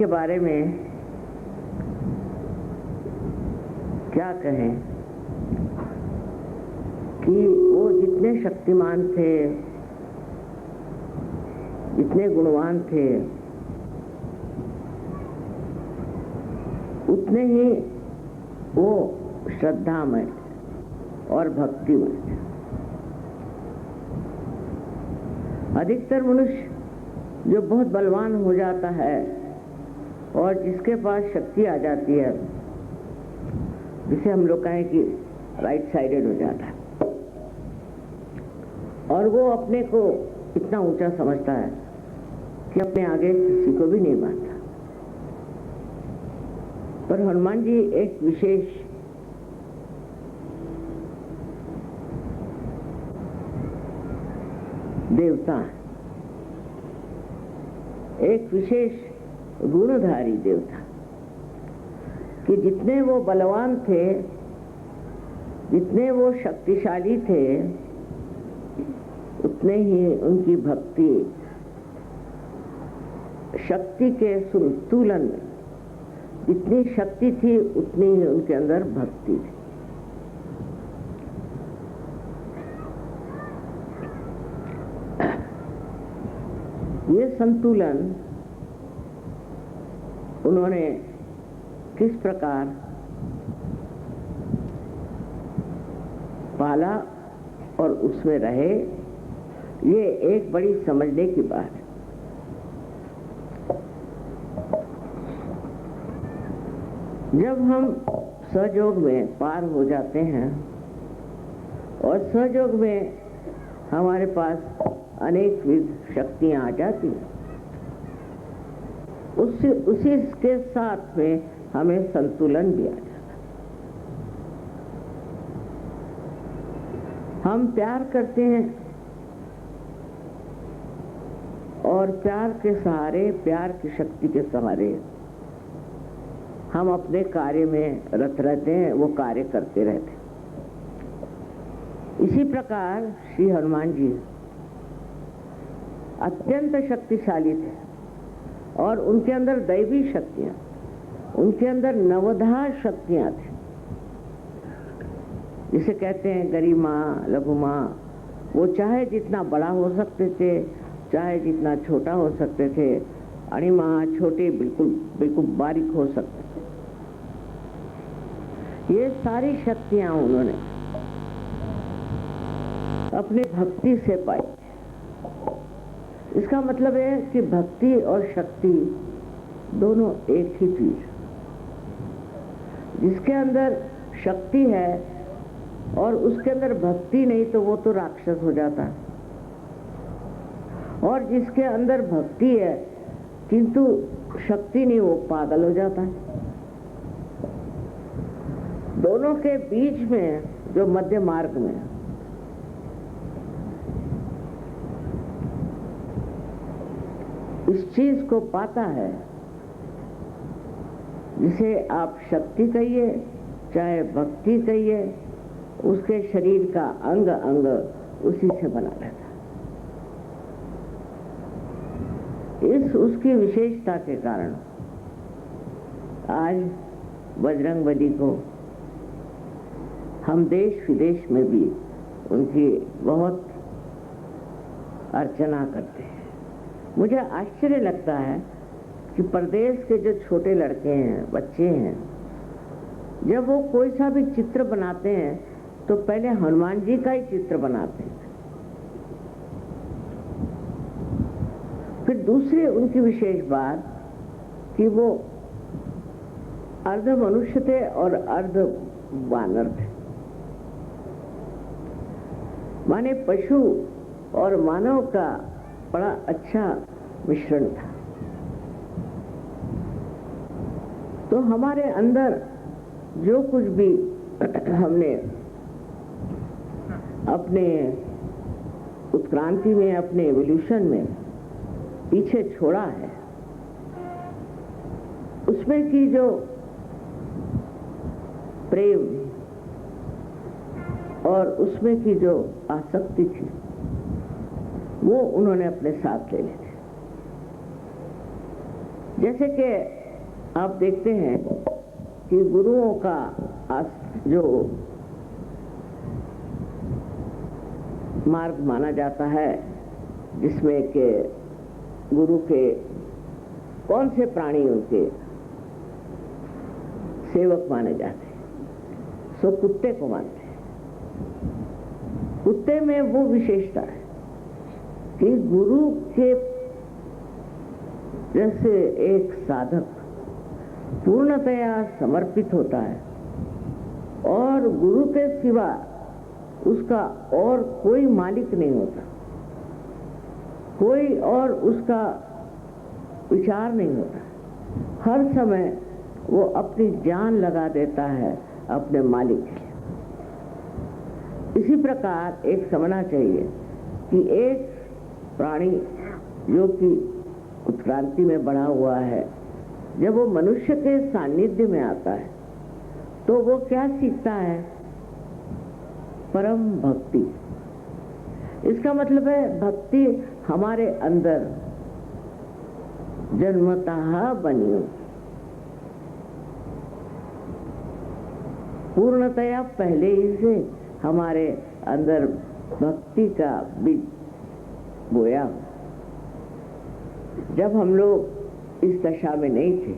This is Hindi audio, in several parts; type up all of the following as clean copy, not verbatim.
के बारे में क्या कहें कि वो जितने शक्तिमान थे, जितने गुणवान थे, उतने ही वो श्रद्धामय और भक्तिमय थे। अधिकतर मनुष्य जो बहुत बलवान हो जाता है और जिसके पास शक्ति आ जाती है, जिसे हम लोग कहें कि राइट साइडेड हो जाता है, और वो अपने को इतना ऊंचा समझता है कि अपने आगे किसी को भी नहीं मानता। पर हनुमान जी एक विशेष देवता है, एक विशेष गुणधारी देवता, कि जितने वो बलवान थे, जितने वो शक्तिशाली थे, उतने ही उनकी भक्ति, शक्ति के संतुलन में जितनी शक्ति थी उतनी ही उनके अंदर भक्ति थी। ये संतुलन उन्होंने किस प्रकार पाला और उसमें रहे, ये एक बड़ी समझने की बात है। जब हम सहयोग में पार हो जाते हैं और सहयोग में हमारे पास अनेक विध शक्तियां आ जाती हैं, उसी के साथ में हमें संतुलन भी आ जाता है। हम प्यार करते हैं और प्यार के सहारे, प्यार की शक्ति के सहारे हम अपने कार्य में रत रहते हैं, वो कार्य करते रहते हैं। इसी प्रकार श्री हनुमान जी अत्यंत शक्तिशाली थे और उनके अंदर दैवी शक्तियां, उनके अंदर नवधा शक्तियां थी, जिसे कहते हैं गरिमा, लघुमा। वो चाहे जितना बड़ा हो सकते थे, चाहे जितना छोटा हो सकते थे, अणिमा, छोटे, बिल्कुल बारीक हो सकते थे। ये सारी शक्तियां उन्होंने अपनी भक्ति से पाई। इसका मतलब है कि भक्ति और शक्ति दोनों एक ही चीज। जिसके अंदर शक्ति है और उसके अंदर भक्ति नहीं, तो वो तो राक्षस हो जाता है, और जिसके अंदर भक्ति है किंतु शक्ति नहीं, वो पागल हो जाता है। दोनों के बीच में जो मध्य मार्ग में इस चीज को पाता है, जिसे आप शक्ति कहिए चाहे भक्ति कहिए, उसके शरीर का अंग अंग उसी से बना रहता है। उसकी विशेषता के कारण आज बजरंगबली को हम देश विदेश में भी उनकी बहुत अर्चना करते हैं। मुझे आश्चर्य लगता है कि प्रदेश के जो छोटे लड़के हैं, बच्चे हैं, जब वो कोई सा भी चित्र बनाते हैं तो पहले हनुमान जी का ही चित्र बनाते हैं। फिर दूसरी उनकी विशेष बात कि वो अर्ध मनुष्य थे और अर्ध वानर थे, माने पशु और मानव का बड़ा अच्छा मिश्रण था। तो हमारे अंदर जो कुछ भी हमने अपने उत्क्रांति में, अपने एवोल्यूशन में पीछे छोड़ा है, उसमें की जो प्रेम और उसमें की जो आसक्ति थी, वो उन्होंने अपने साथ ले ली थी। जैसे कि आप देखते हैं कि गुरुओं का जो मार्ग माना जाता है, जिसमें के गुरु के कौन से प्राणी उनके सेवक माने जाते हैं, सो कुत्ते को मानते हैं। कुत्ते में वो विशेषता है कि गुरु के जैसे एक साधक पूर्णतया समर्पित होता है और गुरु के सिवा उसका और कोई मालिक नहीं होता, कोई और उसका विचार नहीं होता। हर समय वो अपनी जान लगा देता है अपने मालिक के लिए। इसी प्रकार एक समझना चाहिए कि एक प्राणी जो कि उत्क्रांति में बना हुआ है, जब वो मनुष्य के सानिध्य में आता है तो वो क्या सीखता है? परम भक्ति। इसका मतलब है भक्ति हमारे अंदर जन्मतः बनी हो, पूर्णतया पहले ही से हमारे अंदर भक्ति का बीज बोया। जब हम लोग इस दशा में नहीं थे,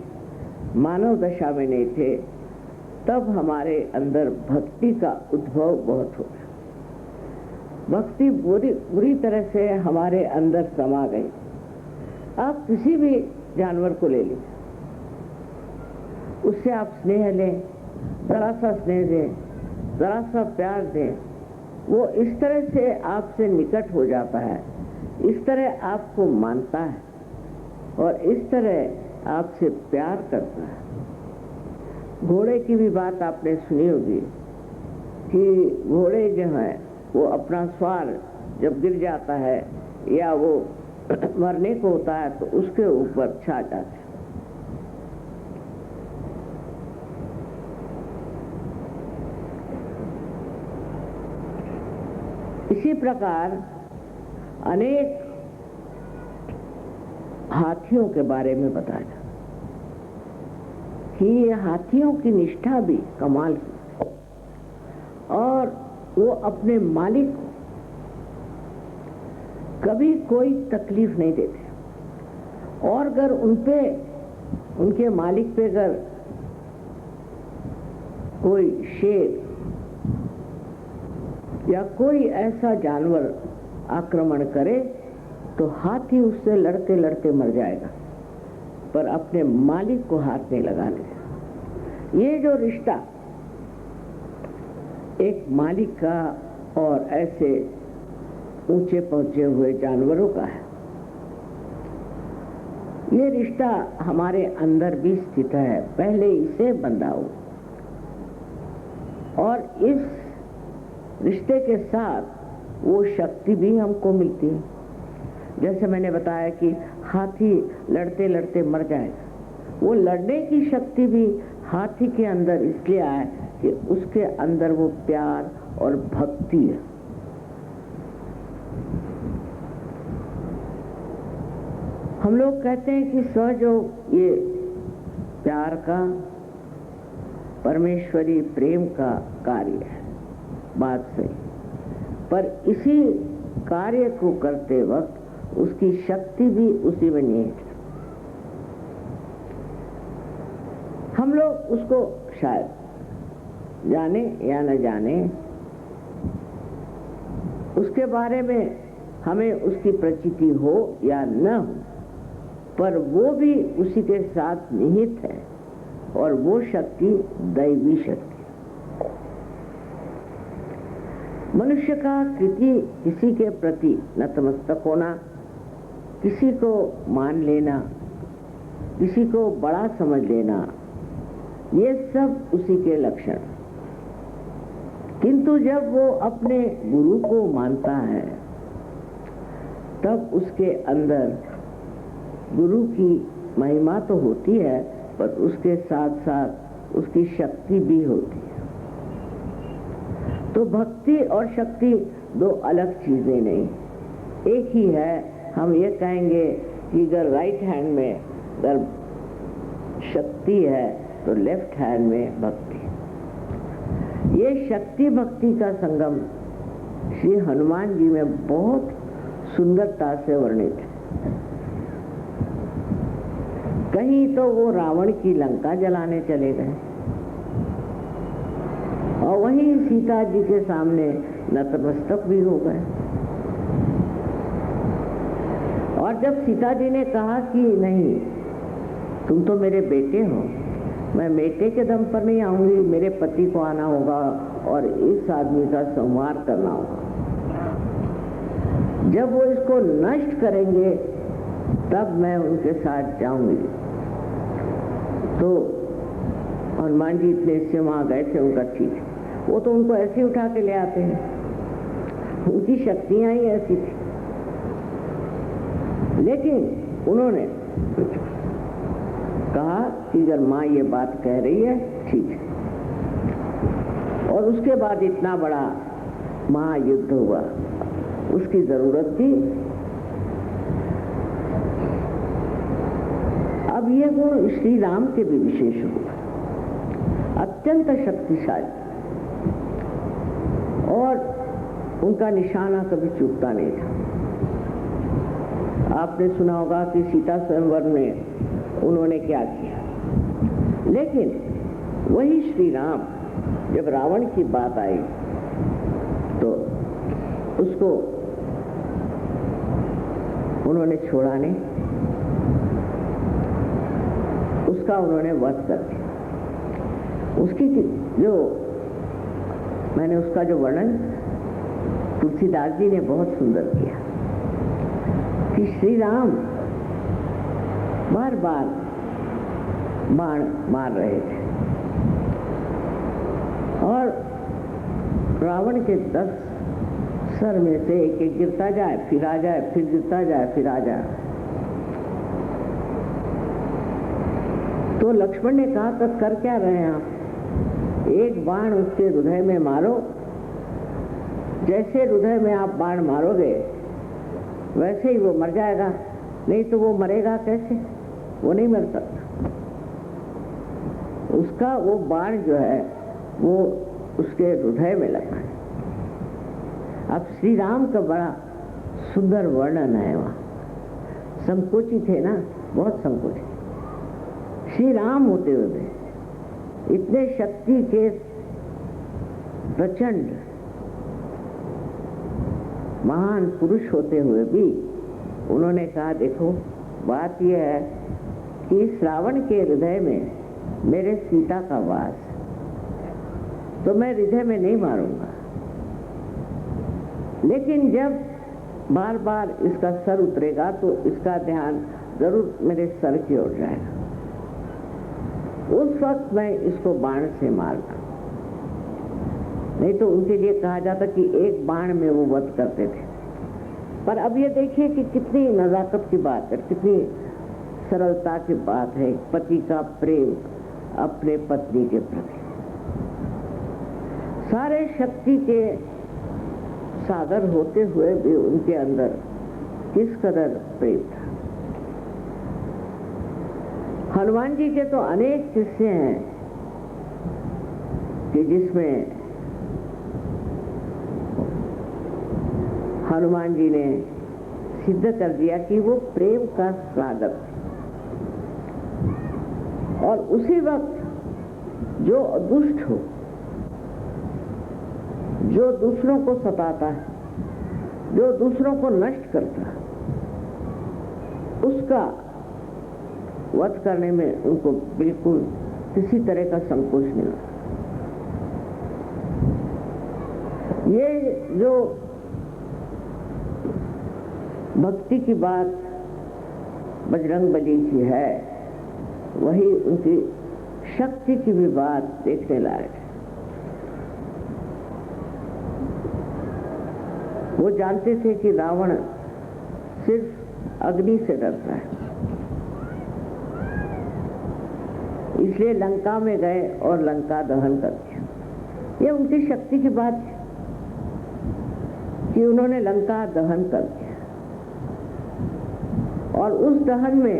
मानव दशा में नहीं थे, तब हमारे अंदर भक्ति का उद्भव बहुत हो गया। भक्ति बुरी तरह से हमारे अंदर समा गई। आप किसी भी जानवर को ले लीजिए, उससे आप स्नेह लें, जरा सा स्नेह दें, जरा सा प्यार दें, वो इस तरह से आपसे निकट हो जाता है, इस तरह आपको मानता है और इस तरह आपसे प्यार करता है। घोड़े की भी बात आपने सुनी होगी कि घोड़े जो है वो अपना सवार जब गिर जाता है या वो मरने को होता है तो उसके ऊपर छा जाते हैं। इसी प्रकार अनेक हाथियों के बारे में बताया कि ये हाथियों की निष्ठा भी कमाल की, और वो अपने मालिक को कभी कोई तकलीफ नहीं देते। और अगर उनके मालिक पे अगर कोई शेर या कोई ऐसा जानवर आक्रमण करे तो हाथी उससे लड़ते लड़ते मर जाएगा, पर अपने मालिक को हाथ नहीं लगाने देगा। ये जो रिश्ता एक मालिक का और ऐसे ऊंचे पहुंचे हुए जानवरों का है, ये रिश्ता हमारे अंदर भी स्थित है, पहले इसे बंधा हो। और इस रिश्ते के साथ वो शक्ति भी हमको मिलती है। जैसे मैंने बताया कि हाथी लड़ते लड़ते मर जाएगा, वो लड़ने की शक्ति भी हाथी के अंदर इसलिए आए कि उसके अंदर वो प्यार और भक्ति है। हम लोग कहते हैं कि सहयोग ये प्यार का, परमेश्वरी प्रेम का कार्य है, बात सही, पर इसी कार्य को करते वक्त उसकी शक्ति भी उसी में निहित है। हम लोग उसको शायद जाने या न जाने, उसके बारे में हमें उसकी प्रचिति हो या न हो, पर वो भी उसी के साथ निहित है और वो शक्ति दैवी शक्ति। मनुष्य का किसी के प्रति नतमस्तक होना, किसी को मान लेना, किसी को बड़ा समझ लेना, ये सब उसी के लक्षण। किंतु जब वो अपने गुरु को मानता है तब उसके अंदर गुरु की महिमा तो होती है, पर उसके साथ साथ उसकी शक्ति भी होती है। तो भक्ति और शक्ति दो अलग चीजें नहीं, एक ही है। हम ये कहेंगे कि अगर राइट हैंड में अगर शक्ति है तो लेफ्ट हैंड में भक्ति। ये शक्ति भक्ति का संगम श्री हनुमान जी में बहुत सुंदरता से वर्णित है। कहीं तो वो रावण की लंका जलाने चले गए और वहीं सीता जी के सामने नतमस्तक भी हो गए। और जब सीता जी ने कहा कि नहीं, तुम तो मेरे बेटे हो, मैं बेटे के दम पर नहीं आऊंगी, मेरे पति को आना होगा और इस आदमी का संहार करना होगा। जब वो इसको नष्ट करेंगे तब मैं उनके साथ जाऊंगी। तो हनुमान जी इतने से वहां गए थे, उनका ठीक है, वो तो उनको ऐसे उठा के ले आते हैं, उनकी शक्तियां ही ऐसी थी। लेकिन उन्होंने कहा कि अगर माँ ये बात कह रही है ठीक है। और उसके बाद इतना बड़ा महायुद्ध हुआ, उसकी जरूरत थी। अब ये गुण श्री राम के भी विशेष हुआ, अत्यंत शक्तिशाली, और उनका निशाना कभी चूकता नहीं था। आपने सुना होगा कि सीता स्वयंवर में उन्होंने क्या किया। लेकिन वही श्री राम जब रावण की बात आई तो उसको उन्होंने छोड़ा नहीं, उसका उन्होंने वध कर दिया। उसकी जो मैंने उसका जो वर्णन तुलसीदास जी ने बहुत सुंदर किया कि श्री राम बार बार बाण मार रहे थे और रावण के 10 सर में से एक एक गिरता जाए, फिर आ जाए, फिर गिरता जाए, फिर आ जाए। तो लक्ष्मण ने कहा, तब कर क्या रहे हैं आप? एक बाण उसके हृदय में मारो, जैसे हृदय में आप बाण मारोगे वैसे ही वो मर जाएगा, नहीं तो वो मरेगा कैसे? वो नहीं मर सकता। उसका वो बाण जो है वो उसके हृदय में लगा है। अब श्री राम का बड़ा सुंदर वर्णन है वहाँ। संकोची थे ना, बहुत संकोची। श्री राम होते हुए इतने शक्ति के प्रचंड महान पुरुष होते हुए भी उन्होंने कहा, देखो बात यह है कि श्रावण के हृदय में मेरे सीता का वास, तो मैं हृदय में नहीं मारूंगा, लेकिन जब बार बार इसका सर उतरेगा तो इसका ध्यान जरूर मेरे सर की ओर जाएगा, उस वक्त मैं इसको बाण से मारना। नहीं तो उनके लिए कहा जाता कि एक बाण में वो वध करते थे। पर अब ये देखिए कि कितनी नजाकत की बात है, कितनी सरलता की बात है, पति का प्रेम अपने पत्नी के प्रति। सारे शक्ति के सागर होते हुए भी उनके अंदर किस कदर प्रेम था। हनुमान जी के तो अनेक किस्से हैं कि जिसमें हनुमान जी ने सिद्ध कर दिया कि वो प्रेम का सागर थे। और उसी वक्त जो दुष्ट हो, जो दूसरों को सताता है, जो दूसरों को नष्ट करता है, उसका वध करने में उनको बिल्कुल किसी तरह का संकोच नहीं होता। ये जो भक्ति की बात बजरंगबली की है, वही उनकी शक्ति की भी बात देखने लायक है। वो जानते थे कि रावण सिर्फ अग्नि से डरता है, इसलिए लंका में गए और लंका दहन कर दिया। ये उनकी शक्ति की बात है कि उन्होंने लंका दहन कर दिया। और उस दहन में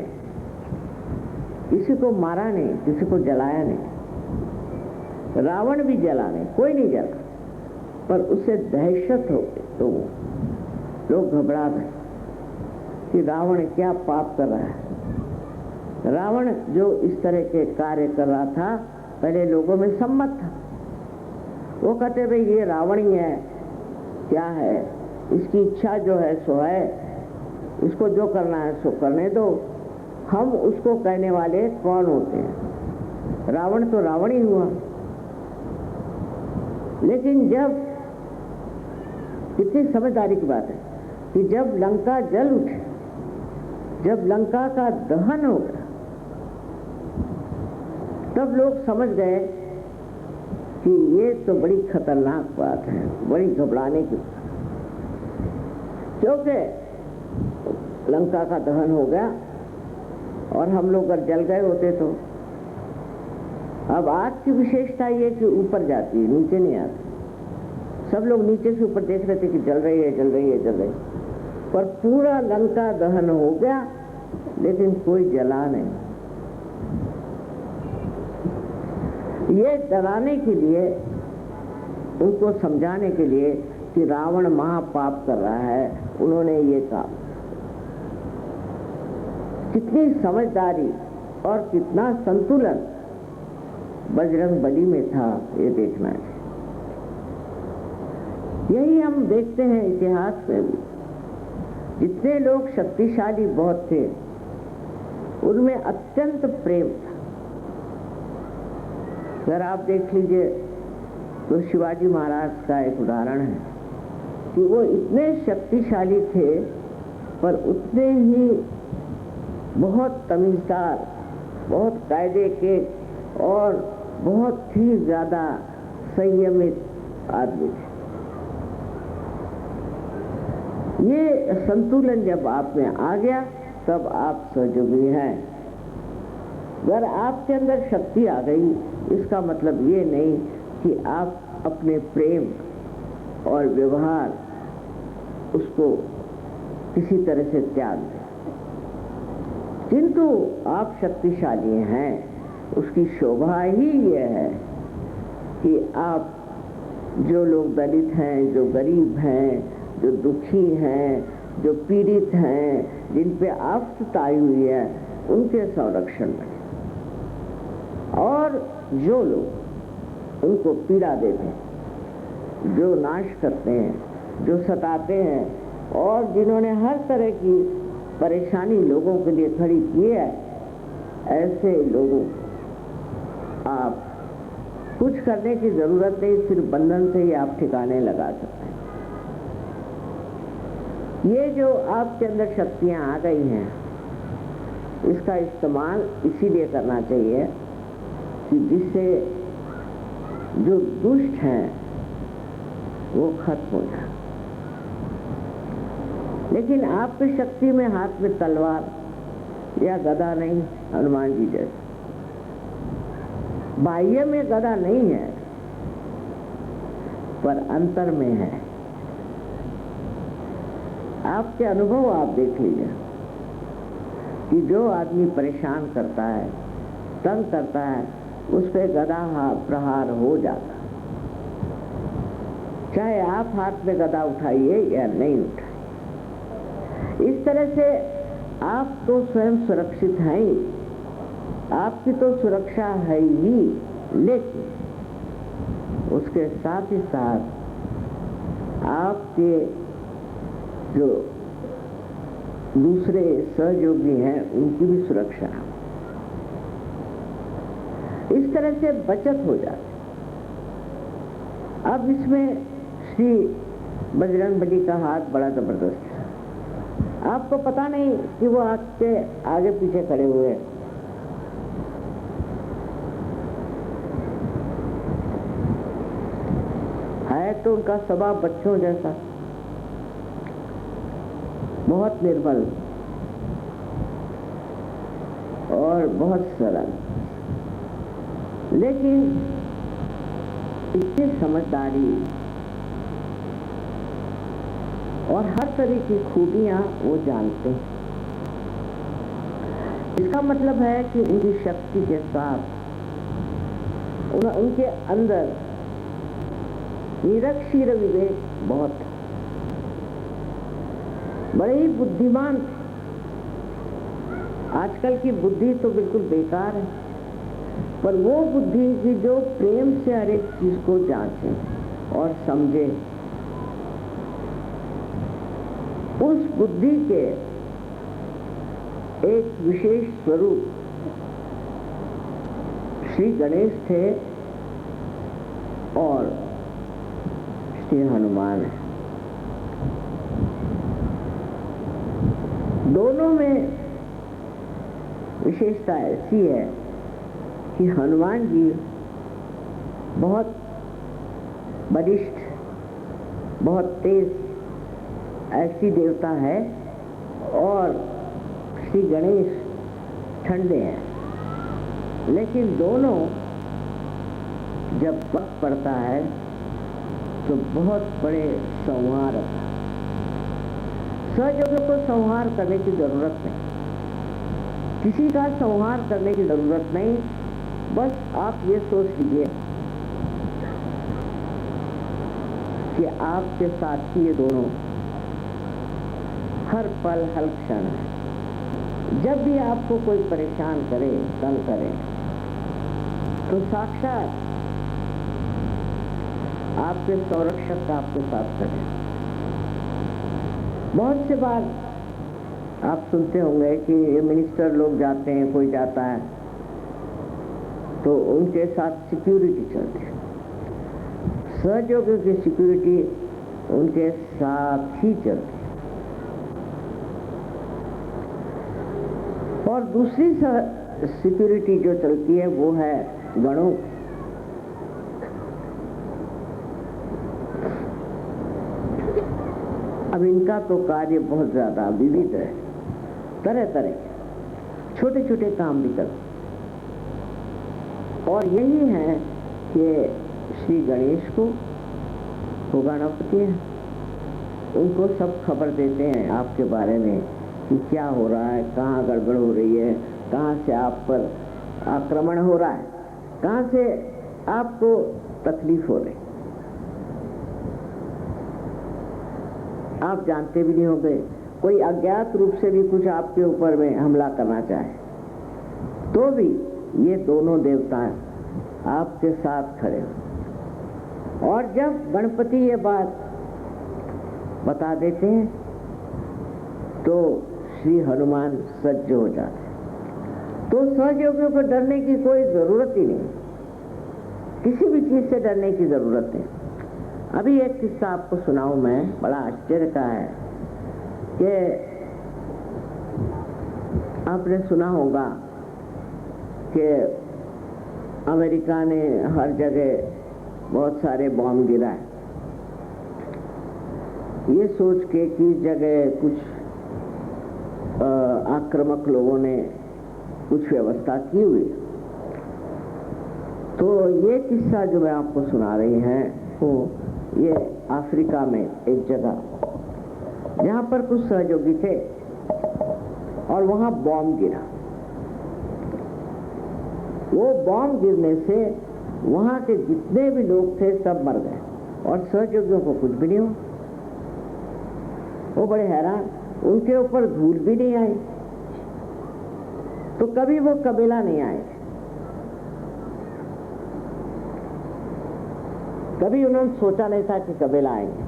किसी को मारा नहीं, किसी को जलाया नहीं। रावण भी जला नहीं, कोई नहीं जला, पर उसे दहशत हो गई तो लोग घबरा गए कि रावण क्या पाप कर रहा है। रावण जो इस तरह के कार्य कर रहा था पहले लोगों में सम्मत था। वो कहते भाई ये रावण ही है, क्या है, इसकी इच्छा जो है सो है, इसको जो करना है सो करने दो, हम उसको कहने वाले कौन होते हैं, रावण तो रावण ही हुआ। लेकिन जब, कितनी समझदारी की बात है कि जब लंका जल उठे, जब लंका का दहन हो गया, तब लोग समझ गए कि ये तो बड़ी खतरनाक बात है, बड़ी घबराने की बात, क्योंकि लंका का दहन हो गया और हम लोग अगर जल गए होते तो। अब आग की विशेषता ये कि ऊपर जाती है, नीचे नहीं आती। सब लोग नीचे से ऊपर देख रहे थे कि जल रही है, जल रही है, जल रही है, पर पूरा लंका दहन हो गया लेकिन कोई जला नहीं। ये डराने के लिए, उनको समझाने के लिए कि रावण महापाप कर रहा है, उन्होंने ये कहा। कितनी समझदारी और कितना संतुलन बजरंगबली में था, ये देखना है। यही हम देखते हैं इतिहास में भी, जितने लोग शक्तिशाली बहुत थे उनमें अत्यंत प्रेम था। अगर आप देख लीजिए तो शिवाजी महाराज का एक उदाहरण है कि वो इतने शक्तिशाली थे पर उतने ही बहुत तमीज़दार, बहुत कायदे के और बहुत ही ज़्यादा संयमित आदमी थे। ये संतुलन जब आप में आ गया तब आप सहयोगी हैं। अगर आपके अंदर शक्ति आ गई, इसका मतलब ये नहीं कि आप अपने प्रेम और व्यवहार उसको किसी तरह से त्याग दें, किंतु आप शक्तिशाली हैं। उसकी शोभा ही ये है कि आप, जो लोग दलित हैं, जो गरीब हैं, जो दुखी हैं, जो पीड़ित हैं, जिन पे आफत आई हुई है, उनके संरक्षण में, और जो लोग उनको पीड़ा देते हैं, जो नाश करते हैं, जो सताते हैं, और जिन्होंने हर तरह की परेशानी लोगों के लिए खड़ी की है, ऐसे लोगों आप कुछ करने की जरूरत नहीं, सिर्फ बंधन से ही आप ठिकाने लगा सकते हैं। ये जो आपके अंदर शक्तियां आ गई हैं, इसका इस्तेमाल इसीलिए करना चाहिए कि जिससे जो दुष्ट हैं वो खत्म हो जाए। लेकिन आपकी शक्ति में हाथ में तलवार या गदा नहीं, हनुमान जी जैसे बाह्य में गदा नहीं है, पर अंतर में है। आपके अनुभव आप देख लीजिए कि जो आदमी परेशान करता है, तंग करता है, उस पे गदा प्रहार हो जाता, चाहे आप हाथ में गदा उठाइए या नहीं उठाइए। इस तरह से आप तो स्वयं सुरक्षित हैं ही, आपकी तो सुरक्षा है ही, लेकिन उसके साथ ही साथ आपके जो दूसरे सहयोगी हैं उनकी भी सुरक्षा है। इस तरह से बचत हो जाती। अब इसमें श्री बजरंगबली का हाथ बड़ा जबरदस्त है। आपको पता नहीं कि वो आपके आगे पीछे खड़े हुए हैं। है तो उनका स्वभाव बच्चों जैसा, बहुत निर्बल और बहुत सरल, लेकिन इतनी समझदारी और हर तरह की खूबियां वो जानते हैं। इसका मतलब है कि उनकी शक्ति के साथ उनके अंदर निरक्षीर विवेक बहुत था, बड़े ही बुद्धिमान थे। आजकल की बुद्धि तो बिल्कुल बेकार है, पर वो बुद्धि की जो प्रेम से हर एक चीज को जांचे और समझे, उस बुद्धि के एक विशेष स्वरूप श्री गणेश थे और श्री हनुमान है। दोनों में विशेषता ऐसी है कि हनुमान जी बहुत बलिष्ठ, बहुत तेज ऐसी देवता है और श्री गणेश ठंडे हैं। लेकिन दोनों जब वक्त पड़ता है तो बहुत बड़े संहारक। सहयोगियों को संहार करने की जरूरत नहीं, किसी का संहार करने की जरूरत नहीं। बस आप ये सोच लीजिए कि आपके साथी ये दोनों हर पल हर क्षण है। जब भी आपको कोई परेशान करे, तंग करे, तो साक्षात आपके संरक्षक आपके साथ खड़े। बहुत से बार आप सुनते होंगे कि ये मिनिस्टर लोग जाते हैं, कोई जाता है तो उनके साथ सिक्योरिटी चलती है। सहयोगियों की सिक्योरिटी उनके साथ ही चलती है। और दूसरी सिक्योरिटी जो चलती है वो है गणों। अब इनका तो कार्य बहुत ज्यादा विविध है, तरह तरह के छोटे छोटे काम भी करते, और यही है कि श्री गणेश को वो गणपति है, उनको सब खबर देते हैं आपके बारे में कि क्या हो रहा है, कहाँ गड़बड़ हो रही है, कहाँ से आप पर आक्रमण हो रहा है, कहाँ से आपको तकलीफ हो रही। आप जानते भी नहीं होंगे, कोई अज्ञात रूप से भी कुछ आपके ऊपर में हमला करना चाहे तो भी ये दोनों देवता आपके साथ खड़े हो। और जब गणपति ये बात बता देते हैं तो श्री हनुमान सज्ज हो जाते हैं। तो सहयोगियों को डरने की कोई जरूरत ही नहीं, किसी भी चीज से डरने की जरूरत नहीं। अभी एक किस्सा आपको सुनाऊं मैं, बड़ा आश्चर्य का है कि आपने सुना होगा कि अमेरिका ने हर जगह बहुत सारे बॉम्ब गिराए, ये सोच के कि इस जगह कुछ आक्रामक लोगों ने कुछ व्यवस्था की हुई। तो ये किस्सा जो मैं आपको सुना रही हैं वो ये अफ्रीका में एक जगह जहां पर कुछ सहयोगी थे और वहां बॉम्ब गिरा। वो बॉम्ब गिरने से वहां के जितने भी लोग थे सब मर गए और सहयोगियों को कुछ भी नहीं हुआ। वो बड़े हैरान, उनके ऊपर धूल भी नहीं आई, तो कभी वो कबीला नहीं आए, कभी उन्होंने सोचा नहीं था कि कबीला आएंगे,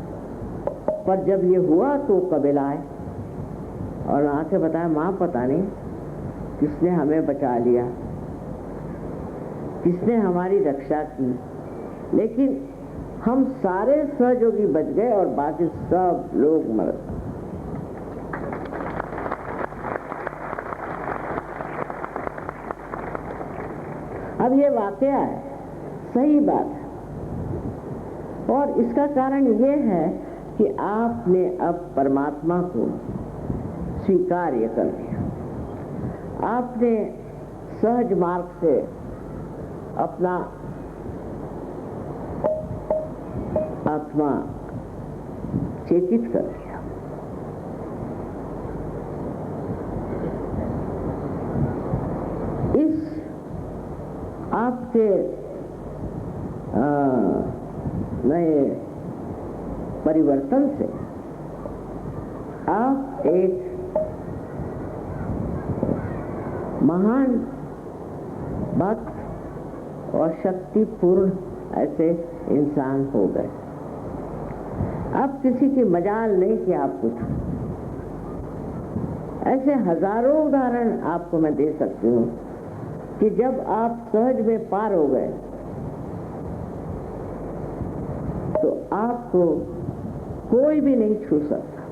पर जब ये हुआ तो कबीला आए और आके बताया, मां पता नहीं किसने हमें बचा लिया, किसने हमारी रक्षा की, लेकिन हम सारे सहयोगी बच गए और बाकी सब लोग मर गए। अब ये वाकया है, सही बात है, और इसका कारण ये है कि आपने अब परमात्मा को स्वीकार्य कर लिया। आपने सहज मार्ग से अपना आत्मा चेतित कर लिया। इस आपके नए परिवर्तन से आप एक महान भक्त और शक्तिपूर्ण ऐसे इंसान हो गए। अब किसी की मजाल नहीं कि आप कुछ, ऐसे हजारों उदाहरण आपको मैं दे सकती हूँ कि जब आप सहज में पार हो गए तो आपको कोई भी नहीं छू सकता।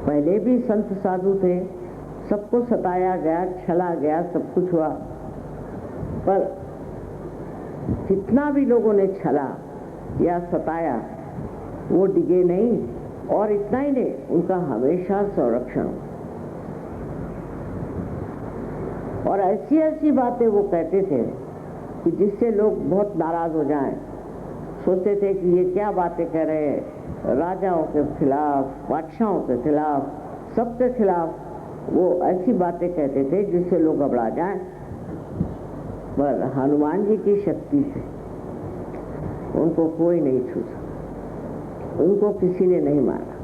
पहले भी संत साधु थे, सबको सताया गया, छला गया, सब कुछ हुआ, पर कितना भी लोगों ने छला या सताया वो डिगे नहीं। और इतना ही नहीं, उनका हमेशा संरक्षण। और ऐसी ऐसी बातें वो कहते थे कि जिससे लोग बहुत नाराज हो जाएं। सोचते थे कि ये क्या बातें कह रहे हैं, राजाओं के खिलाफ, बादशाहों के खिलाफ, सबके खिलाफ वो ऐसी बातें कहते थे जिससे लोग घबरा जाएं। पर हनुमान जी की शक्ति से उनको कोई नहीं छू सका, उनको किसी ने नहीं मारा।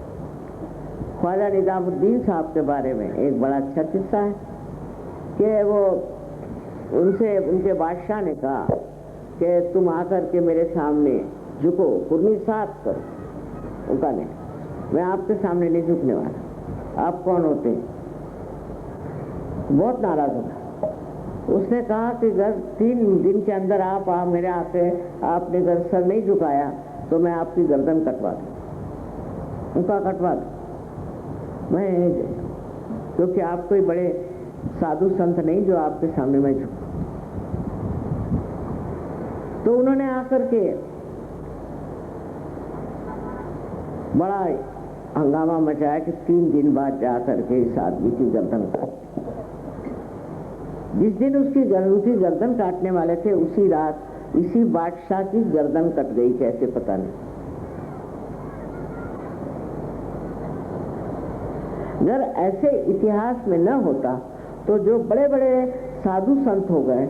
ख्वाजा निजामुद्दीन साहब के बारे में एक बड़ा अच्छा किस्सा है कि वो उनसे उनके बादशाह ने कहा कि तुम आकर के मेरे सामने झुको, कुर्नी साफ करो। उनका नहीं, मैं आपके सामने नहीं झुकने वाला, आप कौन होते हैं? बहुत नाराज होगा। उसने कहा कि अगर 3 दिन के अंदर आप मेरे आके आपने अगर सर नहीं झुकाया तो मैं आपकी गर्दन कटवा दूं। उनका कटवा दूं मैं, क्योंकि आप कोई बड़े साधु संत नहीं जो आपके सामने मैं झुकूं। तो उन्होंने आकर के बड़ा हंगामा मचाया कि 3 दिन बाद जाकर के इस आदमी की गर्दन काट। जिस दिन उसकी गर्दन काटने वाले थे उसी रात इसी बादशाह की गर्दन कट गई, कैसे पता नहीं। अगर ऐसे इतिहास में न होता तो जो बड़े बड़े साधु संत हो गए,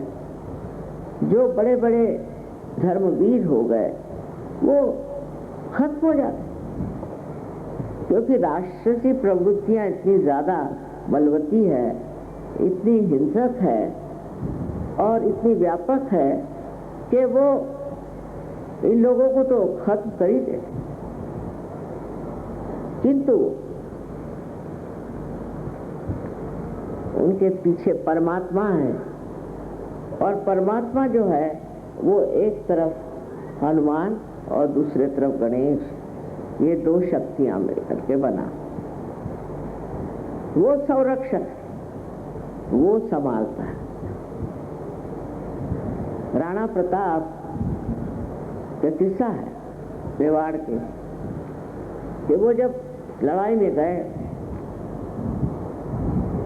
जो बड़े बड़े धर्मवीर हो गए, वो खत्म हो जाते। क्योंकि राष्ट्र की प्रवृत्तियां इतनी ज्यादा बलवती है, इतनी हिंसक है और इतनी व्यापक है कि वो इन लोगों को तो खत्म कर ही दे। किंतु उनके पीछे परमात्मा है, और परमात्मा जो है वो एक तरफ हनुमान और दूसरे तरफ गणेश, ये 2 शक्तियां मिलकर के बना। वो संरक्षक, वो संभालता है। राणा प्रताप का किस्सा है मेवाड़ के कि वो जब लड़ाई में गए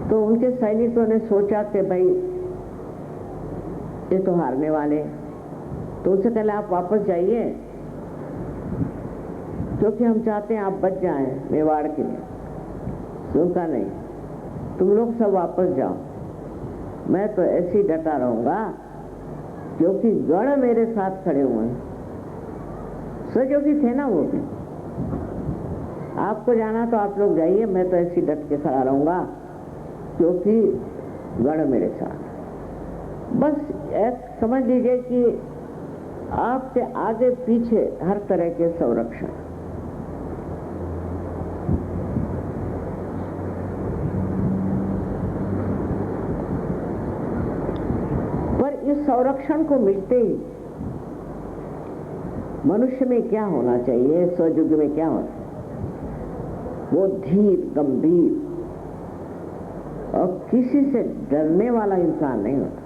तो उनके सैनिकों ने सोचा कि भाई ये तो हारने वाले, तो उससे पहले आप वापस जाइए, क्योंकि हम चाहते हैं आप बच जाएं मेवाड़ के लिए। सुनता नहीं, तुम लोग सब वापस जाओ, मैं तो ऐसे ही डटा रहूंगा क्योंकि गण मेरे साथ खड़े हुए हैं। सहयोगी थे ना वो भी। आपको जाना तो आप लोग जाइए, मैं तो ऐसे ही डट के खड़ा रहूंगा क्योंकि गण मेरे साथ। बस एक समझ लीजिए कि आपके आगे पीछे हर तरह के संरक्षण। पर इस संरक्षण को मिलते ही मनुष्य में क्या होना चाहिए, स्वयुग में क्या होना, वो धीर गंभीर और किसी से डरने वाला इंसान नहीं होता।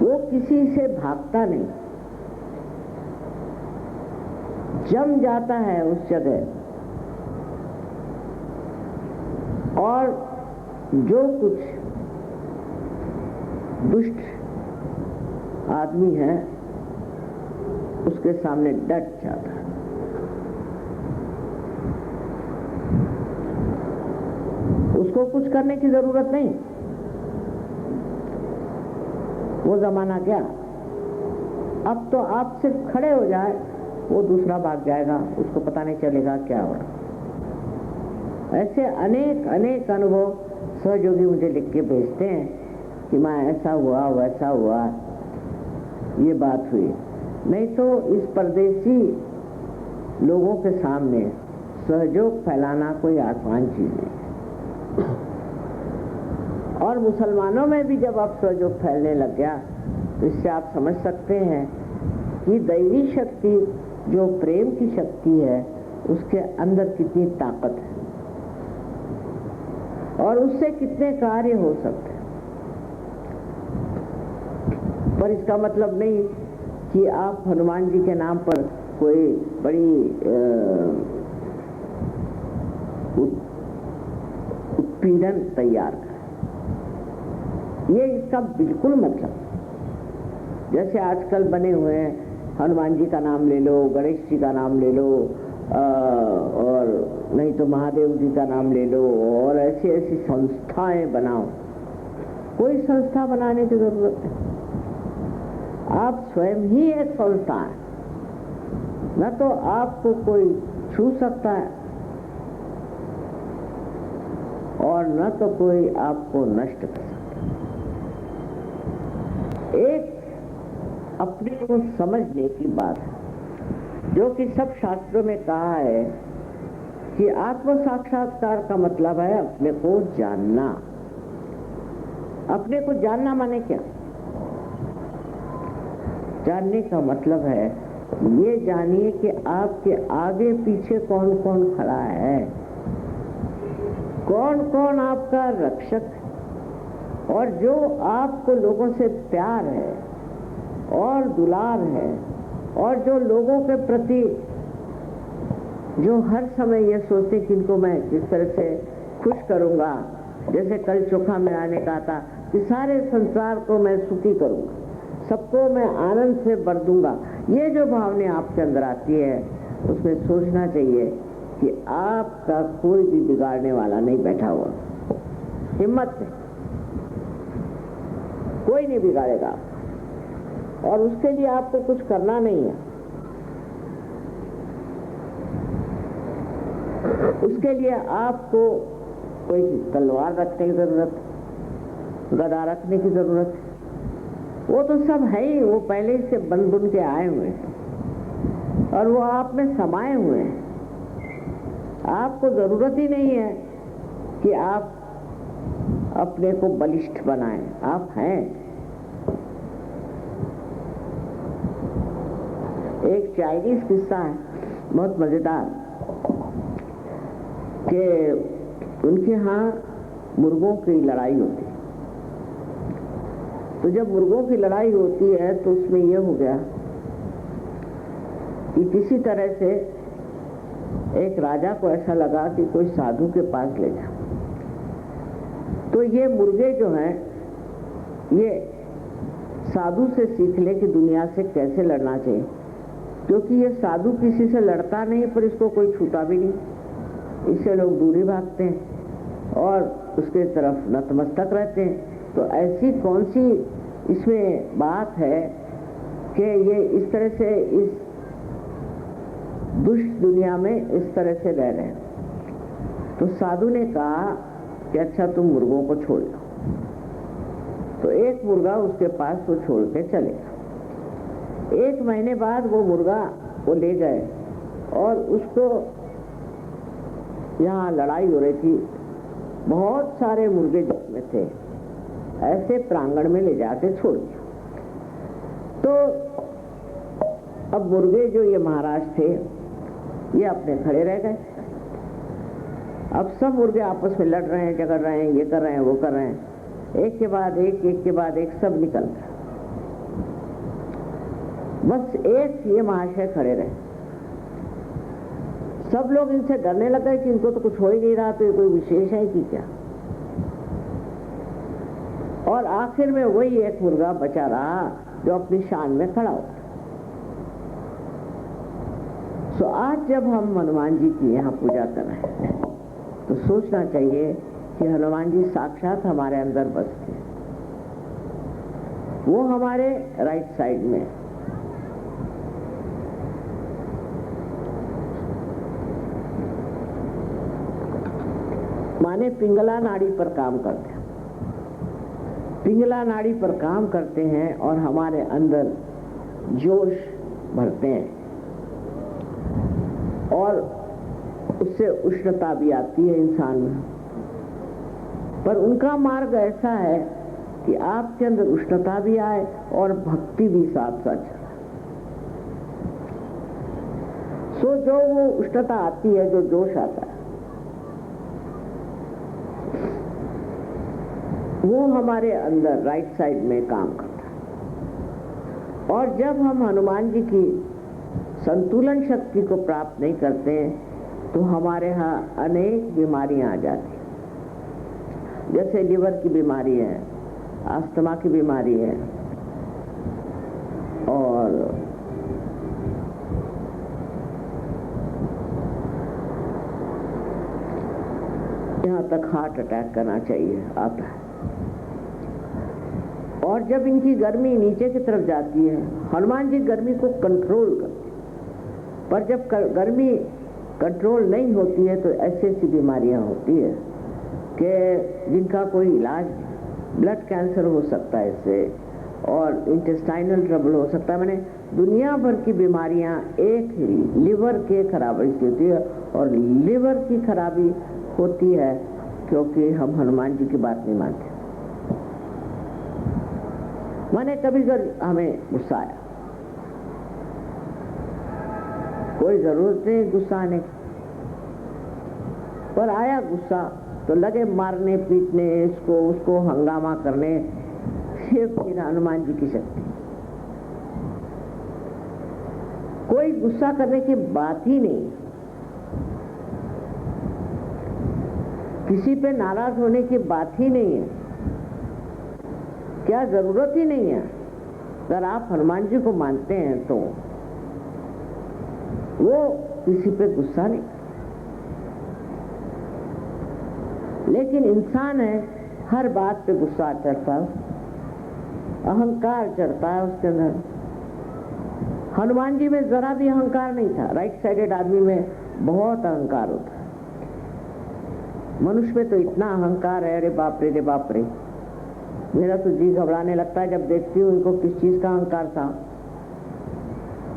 वो किसी से भागता नहीं, जम जाता है उस जगह, और जो कुछ दुष्ट आदमी है उसके सामने डट जाता है। उसको कुछ करने की जरूरत नहीं। वो जमाना गया। अब तो आप सिर्फ खड़े हो जाए, वो दूसरा भाग जाएगा, उसको पता नहीं चलेगा क्या हो रहा। ऐसे अनेक अनेक अनुभव सहयोगी मुझे लिख के भेजते हैं कि माँ ऐसा हुआ वैसा हुआ, ये बात हुई। नहीं तो इस परदेसी लोगों के सामने सहयोग फैलाना कोई आसान चीज नहीं। और मुसलमानों में भी जब अब सहयोग फैलने लग गया, तो इससे आप समझ सकते हैं कि दैवी शक्ति जो प्रेम की शक्ति है, उसके अंदर कितनी ताकत है और उससे कितने कार्य हो सकते हैं। पर इसका मतलब नहीं कि आप हनुमान जी के नाम पर कोई बड़ी उत्पीड़न तैयार करें। ये इसका बिल्कुल मतलब, जैसे आजकल बने हुए हैं, हनुमान जी का नाम ले लो, गणेश जी का नाम ले लो, और नहीं तो महादेव जी का नाम ले लो, और ऐसी ऐसी संस्थाएं बनाओ। कोई संस्था बनाने की जरूरत है। आप स्वयं ही एक संस्था है। न तो आपको कोई छू सकता है और न तो कोई आपको नष्ट कर सकता है। एक अपने को समझने की बात है, जो कि सब शास्त्रों में कहा है कि आत्म साक्षात्कार का मतलब है अपने को जानना। अपने को जानना माने क्या? जानने का मतलब है ये जानिए कि आपके आगे पीछे कौन कौन खड़ा है, कौन कौन आपका रक्षक है, और जो आपको लोगों से प्यार है और दुलार है, और जो लोगों के प्रति जो हर समय ये सोचते कि इनको मैं किस तरह से खुश करूंगा। जैसे कल चोखा में आने का था कि सारे संसार को मैं सुखी करूंगा, सबको मैं आनंद से भर दूंगा। ये जो भावना आपके अंदर आती है, उसमें सोचना चाहिए कि आपका कोई भी बिगाड़ने वाला नहीं बैठा हुआ। हिम्मत से कोई नहीं बिगाड़ेगा आपको, और उसके लिए आपको कुछ करना नहीं है। उसके लिए आपको कोई तलवार रखने की जरूरत, गदा रखने की जरूरत है। वो तो सब है ही, वो पहले से बन बुन के आए हुए हैं और वो आप में समाये हुए हैं। आपको जरूरत ही नहीं है कि आप अपने को बलिष्ठ बनाएं, आप हैं। एक चाइनीज किस्सा है बहुत मजेदार कि उनके यहाँ मुर्गों की लड़ाई होती है। तो जब मुर्गों की लड़ाई होती है तो उसमें यह हो गया कि किसी तरह से एक राजा को ऐसा लगा कि कोई साधु के पास ले जा। तो ये मुर्गे जो हैं, ये साधु से सीख ले कि दुनिया से कैसे लड़ना चाहिए, क्योंकि ये साधु किसी से लड़ता नहीं, पर इसको कोई छूता भी नहीं। इससे लोग दूरी भागते हैं और उसके तरफ नतमस्तक रहते हैं। तो ऐसी कौन सी इसमें बात है कि ये इस तरह से इस दुष्ट दुनिया में इस तरह से रह रहे हैं। तो साधु ने कहा कि अच्छा तुम मुर्गों को छोड़ दो। तो एक मुर्गा उसके पास वो छोड़ के चले गया। 1 महीने बाद वो मुर्गा वो ले गए और उसको, यहाँ लड़ाई हो रही थी, बहुत सारे मुर्गे जिसमें थे, ऐसे प्रांगण में ले जाके छोड़ दिया। तो अब मुर्गे जो ये महाराज थे, ये अपने खड़े रह गए। अब सब मुर्गे आपस में लड़ रहे हैं, झगड़ रहे हैं, ये कर रहे हैं, वो कर रहे हैं। एक के बाद एक, एक के बाद एक, सब निकल गए। बस एक ये महाशय खड़े रहे। सब लोग इनसे डरने लगे कि इनको तो कुछ हो ही नहीं रहा, तो ये कोई विशेष है कि क्या। और आखिर में वही एक मुर्गा बचा रहा जो अपनी शान में खड़ा हो। तो आज जब हम हनुमान जी की यहाँ पूजा कर रहे हैं, तो सोचना चाहिए कि हनुमान जी साक्षात हमारे अंदर बसते हैं। वो हमारे राइट साइड में, माने पिंगला नाड़ी पर काम करते हैं। पिंगला नाड़ी पर काम करते हैं और हमारे अंदर जोश भरते हैं और उससे उष्णता भी आती है इंसान में। पर उनका मार्ग ऐसा है कि आपके अंदर उष्णता भी आए और भक्ति भी साथ साथ चले। सो जो वो उष्णता आती है, जो जोश आता है, वो हमारे अंदर राइट साइड में काम करता है। और जब हम हनुमान जी की संतुलन शक्ति को प्राप्त नहीं करते तो हमारे यहाँ अनेक बीमारियां आ जाती हैं, जैसे लीवर की बीमारी है, अस्थमा की बीमारी है, और यहाँ तक हार्ट अटैक करना चाहिए आता है। और जब इनकी गर्मी नीचे की तरफ जाती है, हनुमान जी गर्मी को कंट्रोल करते हैं, पर जब गर्मी कंट्रोल नहीं होती है तो ऐसी ऐसी बीमारियां होती है कि जिनका कोई इलाज नहीं। ब्लड कैंसर हो सकता है इससे, और इंटेस्टाइनल ट्रबल हो सकता है। मैंने दुनिया भर की बीमारियां एक ही लिवर के खराबी से होती है, और लिवर की खराबी होती है क्योंकि हम हनुमान जी की बात नहीं मानते। मैंने कभी हमें गुस्सा आया, कोई जरूरत नहीं गुस्सा आने की, पर आया गुस्सा तो लगे मारने पीटने, इसको उसको हंगामा करने। ये फिर हनुमान जी की शक्ति। कोई गुस्सा करने की बात ही नहीं, किसी पे नाराज होने की बात ही नहीं है, क्या जरूरत ही नहीं है। अगर आप हनुमान जी को मानते हैं तो वो किसी पे गुस्सा नहीं। लेकिन इंसान है, हर बात पे गुस्सा चढ़ता है, अहंकार चढ़ता है उसके अंदर। हनुमान जी में जरा भी अहंकार नहीं था। राइट साइडेड आदमी में बहुत अहंकार होता है। मनुष्य में तो इतना अहंकार है, अरे बाप रे, रे बाप रे। मेरा तो जी घबराने लगता है जब देखती हूँ इनको किस चीज का अहंकार था।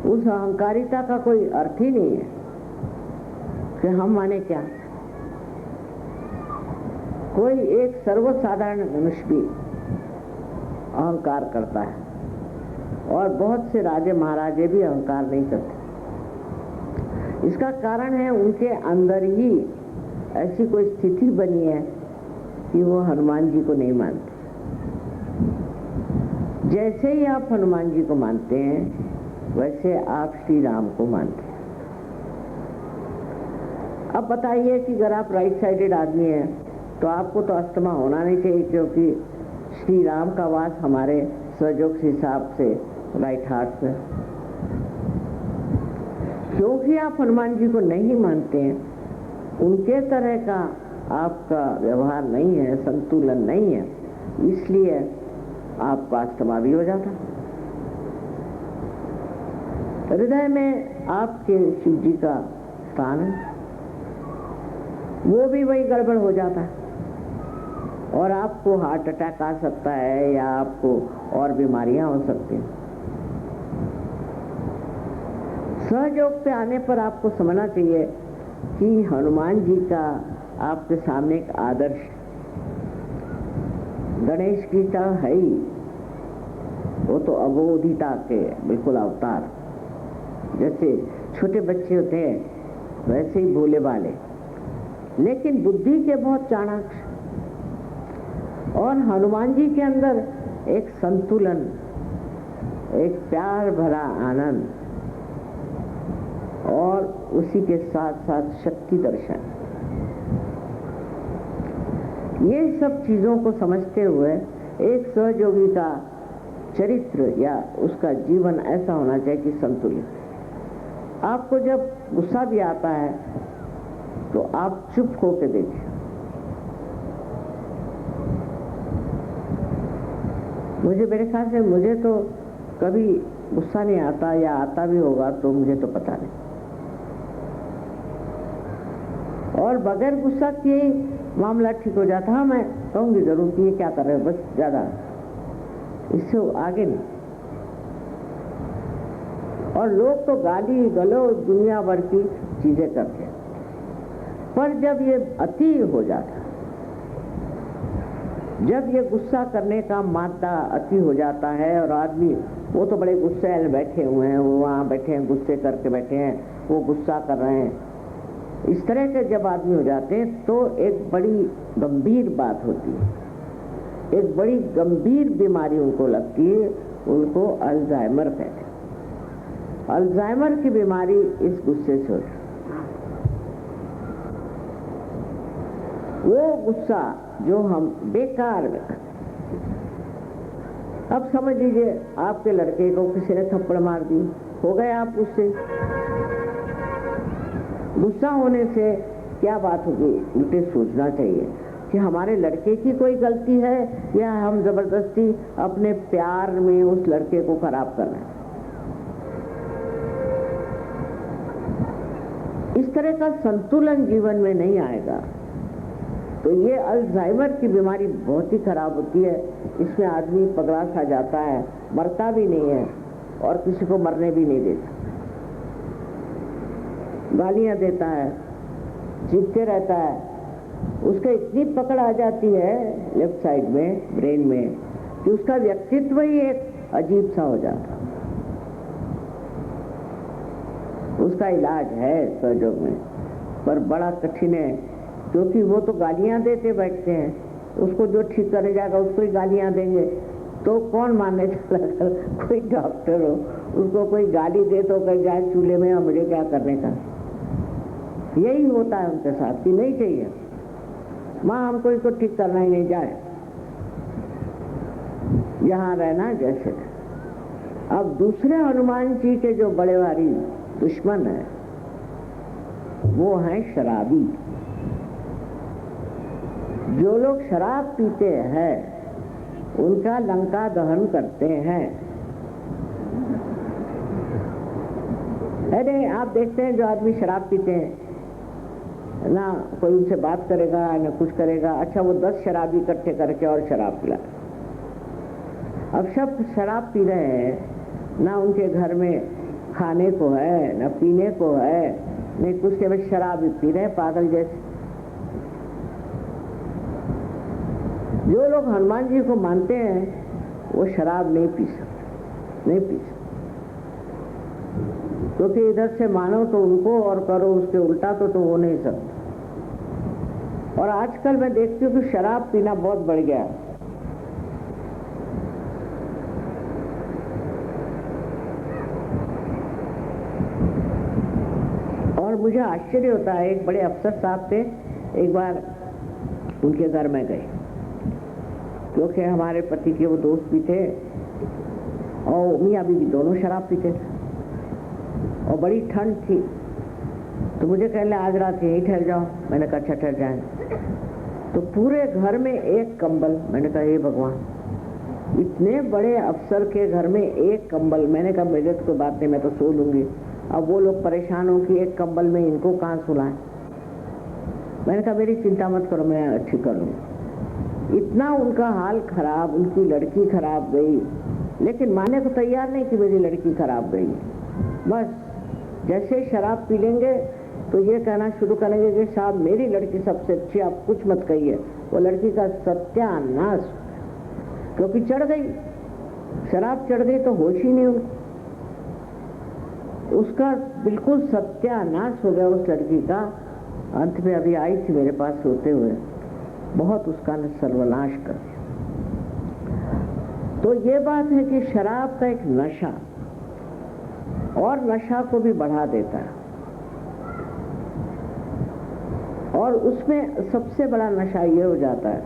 उस अहंकारिता का कोई अर्थ ही नहीं है कि हम माने क्या। कोई एक सर्वसाधारण मनुष्य भी अहंकार करता है, और बहुत से राजे महाराजे भी अहंकार नहीं करते। इसका कारण है उनके अंदर ही ऐसी कोई स्थिति बनी है कि वो हनुमान जी को नहीं मानते। जैसे ही आप हनुमान जी को मानते हैं वैसे आप श्री राम को मानते हैं। अब बताइए कि अगर आप राइट साइडेड आदमी हैं तो आपको तो अस्थमा होना नहीं चाहिए, क्योंकि श्री राम का वास हमारे स्वजोग के हिसाब से राइट हार्ट में। क्योंकि आप हनुमान जी को नहीं मानते हैं, उनके तरह का आपका व्यवहार नहीं है, संतुलन नहीं है, इसलिए आपका अस्थमा भी हो जाता। हृदय में आपके शिव जी का स्थान है, वो भी वही गड़बड़ हो जाता है और आपको हार्ट अटैक आ सकता है या आपको और बीमारियां हो सकती हैं। सहयोग पे आने पर आपको समझना चाहिए कि हनुमान जी का आपके सामने एक आदर्श, गणेश जी का है ही, वो तो अबोधिता के बिल्कुल अवतार। जैसे छोटे बच्चे होते हैं वैसे ही भोले भाले, लेकिन बुद्धि के बहुत चाणक्य। और हनुमान जी के अंदर एक संतुलन, एक प्यार भरा आनंद, और उसी के साथ साथ शक्ति दर्शन। ये सब चीजों को समझते हुए एक सहयोगी का चरित्र या उसका जीवन ऐसा होना चाहिए कि संतुलित। आपको जब गुस्सा भी आता है तो आप चुप होकर देखिए, मेरे ख्याल से मुझे तो कभी गुस्सा नहीं आता, या आता भी होगा तो मुझे तो पता नहीं। और बगैर गुस्सा किए मामला ठीक हो जाता। हाँ, मैं कहूँगी जरूर कि ये क्या कर रहे हो, बस, ज़्यादा इससे आगे नहीं। और लोग तो गाली गलौज दुनिया भर की चीजें करते हैं, पर जब ये अति हो जाता, जब ये गुस्सा करने का मादा अति हो जाता है और आदमी, वो तो बड़े गुस्से में बैठे हुए हैं, वो वहाँ बैठे हैं, गुस्से करके बैठे हैं, वो गुस्सा कर रहे हैं, इस तरह के जब आदमी हो जाते हैं तो एक बड़ी गंभीर बात होती है, एक बड़ी गंभीर बीमारी उनको लगती है, उनको अल्जाइमर कहते हैं। अल्जाइमर की बीमारी इस गुस्से से होती है। वो गुस्सा जो हम बेकार में, अब समझ लीजिए आपके लड़के को किसी ने थप्पड़ मार दी, हो गए आप गुस्से। गुस्सा होने से क्या बात होगी, उल्टे सोचना चाहिए कि हमारे लड़के की कोई गलती है या हम जबरदस्ती अपने प्यार में उस लड़के को खराब कर रहे हैं। इस तरह का संतुलन जीवन में नहीं आएगा तो ये अल्जाइमर की बीमारी बहुत ही खराब होती है। इसमें आदमी पगला सा जाता है, मरता भी नहीं है और किसी को मरने भी नहीं देता, गालियां देता है, चीखते रहता है, उसका इतनी पकड़ आ जाती है लेफ्ट साइड में, ब्रेन में, कि उसका व्यक्तित्व ही एक अजीब सा हो जाता। उसका इलाज है सहयोग में, पर बड़ा कठिन है, क्योंकि वो तो गालियां देते बैठते हैं, उसको जो ठीक करे जाएगा उसको ही गालियां देंगे, तो कौन मानने चला। कोई डॉक्टर हो, उसको कोई गाली दे तो कह जाए चूल्हे में, मुझे क्या करने का। यही होता है उनके साथ कि नहीं चाहिए, माँ हमको इसको ठीक करना ही नहीं, जाए यहाँ रहना जैसे। अब दूसरे हनुमान जी के जो बड़े भारी दुश्मन है वो हैं शराबी। जो लोग शराब पीते हैं उनका लंका दहन करते हैं। अरे आप देखते हैं जो आदमी शराब पीते हैं ना, कोई उनसे बात करेगा ना कुछ करेगा, अच्छा वो 10 शराबी इकट्ठे करके और शराब पिला। अब सब शराब पी रहे हैं, ना उनके घर में खाने को है ना पीने को है, नहीं कुछ के बस शराब ही पी रहे हैं पागल जैसे। जो लोग हनुमान जी को मानते हैं वो शराब नहीं पी सकते, नहीं पी सकते, क्योंकि इधर से मानो तो उनको और करो उसके उल्टा तो हो नहीं सकता। और आजकल मैं देखती हूँ कि शराब पीना बहुत बढ़ गया है। और मुझे आश्चर्य होता है, एक बड़े अफसर साहब थे, एक बार उनके घर में गए, क्योंकि हमारे पति के वो दोस्त भी थे और मियाँ बीवी दोनों शराब पीते थे और बड़ी ठंड थी, तो मुझे कहने आज रात यहीं ठहर जाओ। मैंने कहा अच्छा ठहर जाएंगे। तो पूरे घर में एक कंबल, मैंने कहा हे भगवान, इतने बड़े अफसर के घर में एक कंबल। मैंने कहा मेरे तो कोई बात नहीं, मैं तो सो लूंगी। अब वो लोग परेशान हो कि एक कंबल में इनको कहाँ सुलाएं। मैंने कहा मेरी चिंता मत करो, मैं ठीक कर लूँगी। इतना उनका हाल खराब, उनकी लड़की खराब गई, लेकिन मानने को तैयार नहीं कि मेरी लड़की खराब गई। बस जैसे शराब पी लेंगे तो ये कहना शुरू करेंगे कि साहब मेरी लड़की सबसे अच्छी, आप कुछ मत कहिए। वो लड़की का सत्यानाश, क्योंकि चढ़ गई, शराब चढ़ गई तो होश ही नहीं उनको, उसका बिल्कुल सत्यानाश हो गया उस लड़की का। अंत में अभी आई थी मेरे पास सोते हुए, बहुत उसका सर्वनाश कर दिया। तो ये बात है कि शराब का एक नशा और नशा को भी बढ़ा देता है, और उसमें सबसे बड़ा नशा ये हो जाता है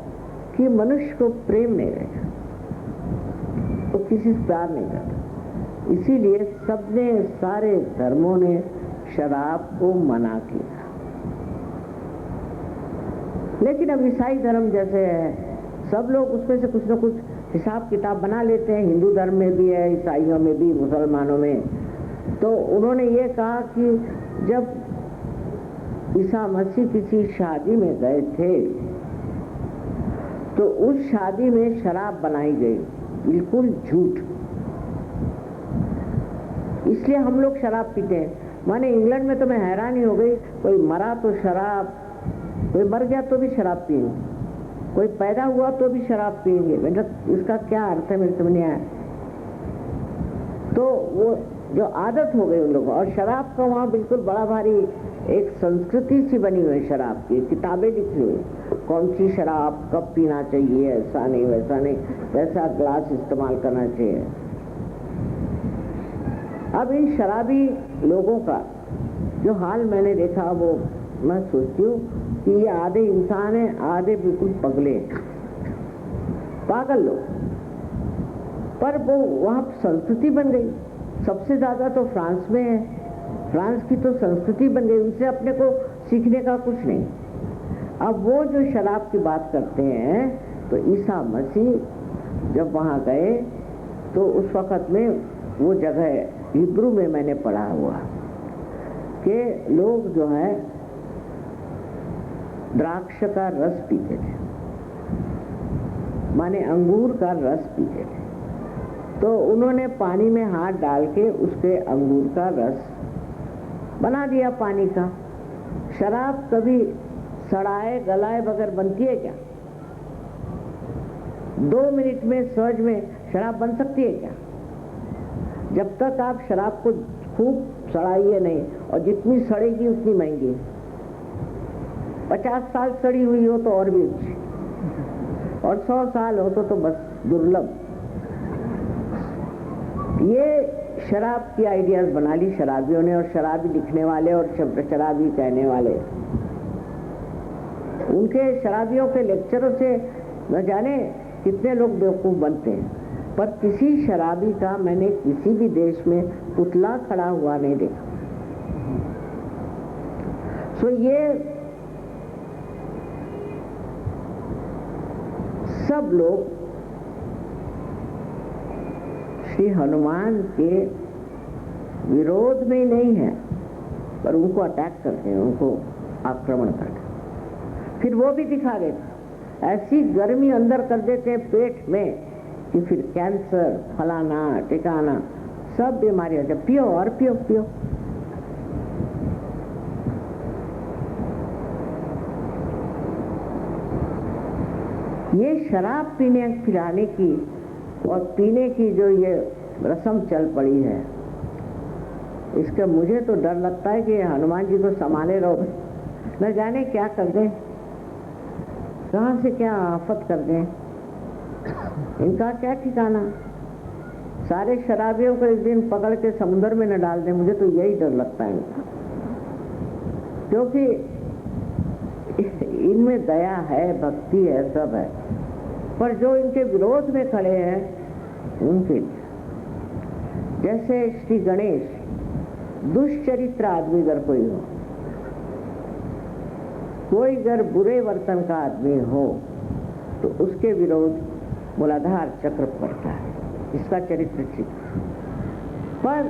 कि मनुष्य को प्रेम नहीं रहेगा, तो किसी से प्यार नहीं करता। इसीलिए सबने, सारे धर्मों ने शराब को मना किया। लेकिन अब ईसाई धर्म जैसे है, सब लोग उसमें से कुछ न कुछ हिसाब किताब बना लेते हैं, हिंदू धर्म में भी है, ईसाइयों में भी, मुसलमानों में। तो उन्होंने ये कहा कि जब ईसा मसीह किसी शादी में गए थे तो उस शादी में शराब बनाई गई, बिल्कुल झूठ, इसलिए हम लोग शराब पीते हैं। माने इंग्लैंड में तो मैं हैरान ही हो गई, कोई मरा तो शराब, कोई मर गया तो भी शराब पिएंगे, कोई पैदा हुआ तो भी शराब पिएंगे। मतलब इसका क्या अर्थ है मेरे समझ नहीं आया। तो वो जो आदत हो गई उन लोगों, और शराब का वहाँ बिल्कुल बड़ा भारी एक संस्कृति सी बनी हुई है शराब की, किताबें लिखी हुई, कौन सी शराब कब पीना चाहिए, ऐसा नहीं वैसा नहीं, कैसा ग्लास इस्तेमाल करना चाहिए। अब इन शराबी लोगों का जो हाल मैंने देखा, वो मैं सोचती हूँ कि ये आधे इंसान है, आधे बिल्कुल पगले, पागल लोग। पर वो वहाँ संस्कृति बन गई। सबसे ज्यादा तो फ्रांस में है, फ्रांस की तो संस्कृति बन गई, उनसे अपने को सीखने का कुछ नहीं। अब वो जो शराब की बात करते हैं, तो ईसा मसीह जब वहाँ गए तो उस वक़्त में वो जगह हिब्रू में मैंने पढ़ा हुआ कि लोग जो है द्राक्ष का रस पीते थे, माने अंगूर का रस पीते थे। तो उन्होंने पानी में हाथ डाल के उसके अंगूर का रस बना दिया पानी का। शराब कभी सड़ाए गलाए बगैर बनती है क्या? 2 मिनट में सहज में शराब बन सकती है क्या? जब तक आप शराब को खूब सड़ाइए नहीं, और जितनी सड़ेगी उतनी महंगी। 50 साल सड़ी हुई हो तो और भी अच्छी, और 100 साल हो तो बस दुर्लभ। ये शराब की आइडियाज बना ली शराबियों ने, और शराबी लिखने वाले और शराबी कहने वाले। उनके शराबियों के लेक्चरों से न जाने कितने लोग बेवकूफ बनते हैं, पर किसी शराबी का मैंने किसी भी देश में पुतला खड़ा हुआ नहीं देखा। सो ये सब लोग श्री हनुमान के विरोध में नहीं है, पर उनको अटैक करते हैं, उनको आक्रमण करते हैं। फिर वो भी दिखा देते, ऐसी गर्मी अंदर कर देते हैं पेट में कि फिर कैंसर, फलाना टिकाना, सब बीमारी हो जाए। पियो और पियो पियो। ये शराब पीने पिलाने की और पीने की जो ये रस्म चल पड़ी है, इसका मुझे तो डर लगता है कि हनुमान जी को संभाले रहो, न जाने क्या कर दें, कहाँ से क्या आफत कर दें, इनका क्या ठिकाना। सारे शराबियों को एक दिन पकड़ के समुद्र में न डाल दें, मुझे तो यही डर लगता है इनका। क्योंकि इनमें दया है, भक्ति है, सब है, पर जो इनके विरोध में खड़े हैं उनके, जैसे श्री गणेश, दुष्चरित्र आदमी अगर कोई हो, कोई अगर बुरे वर्तन का आदमी हो, तो उसके विरोध मूलाधार चक्र पड़ता है, इसका चरित्र ठीक। पर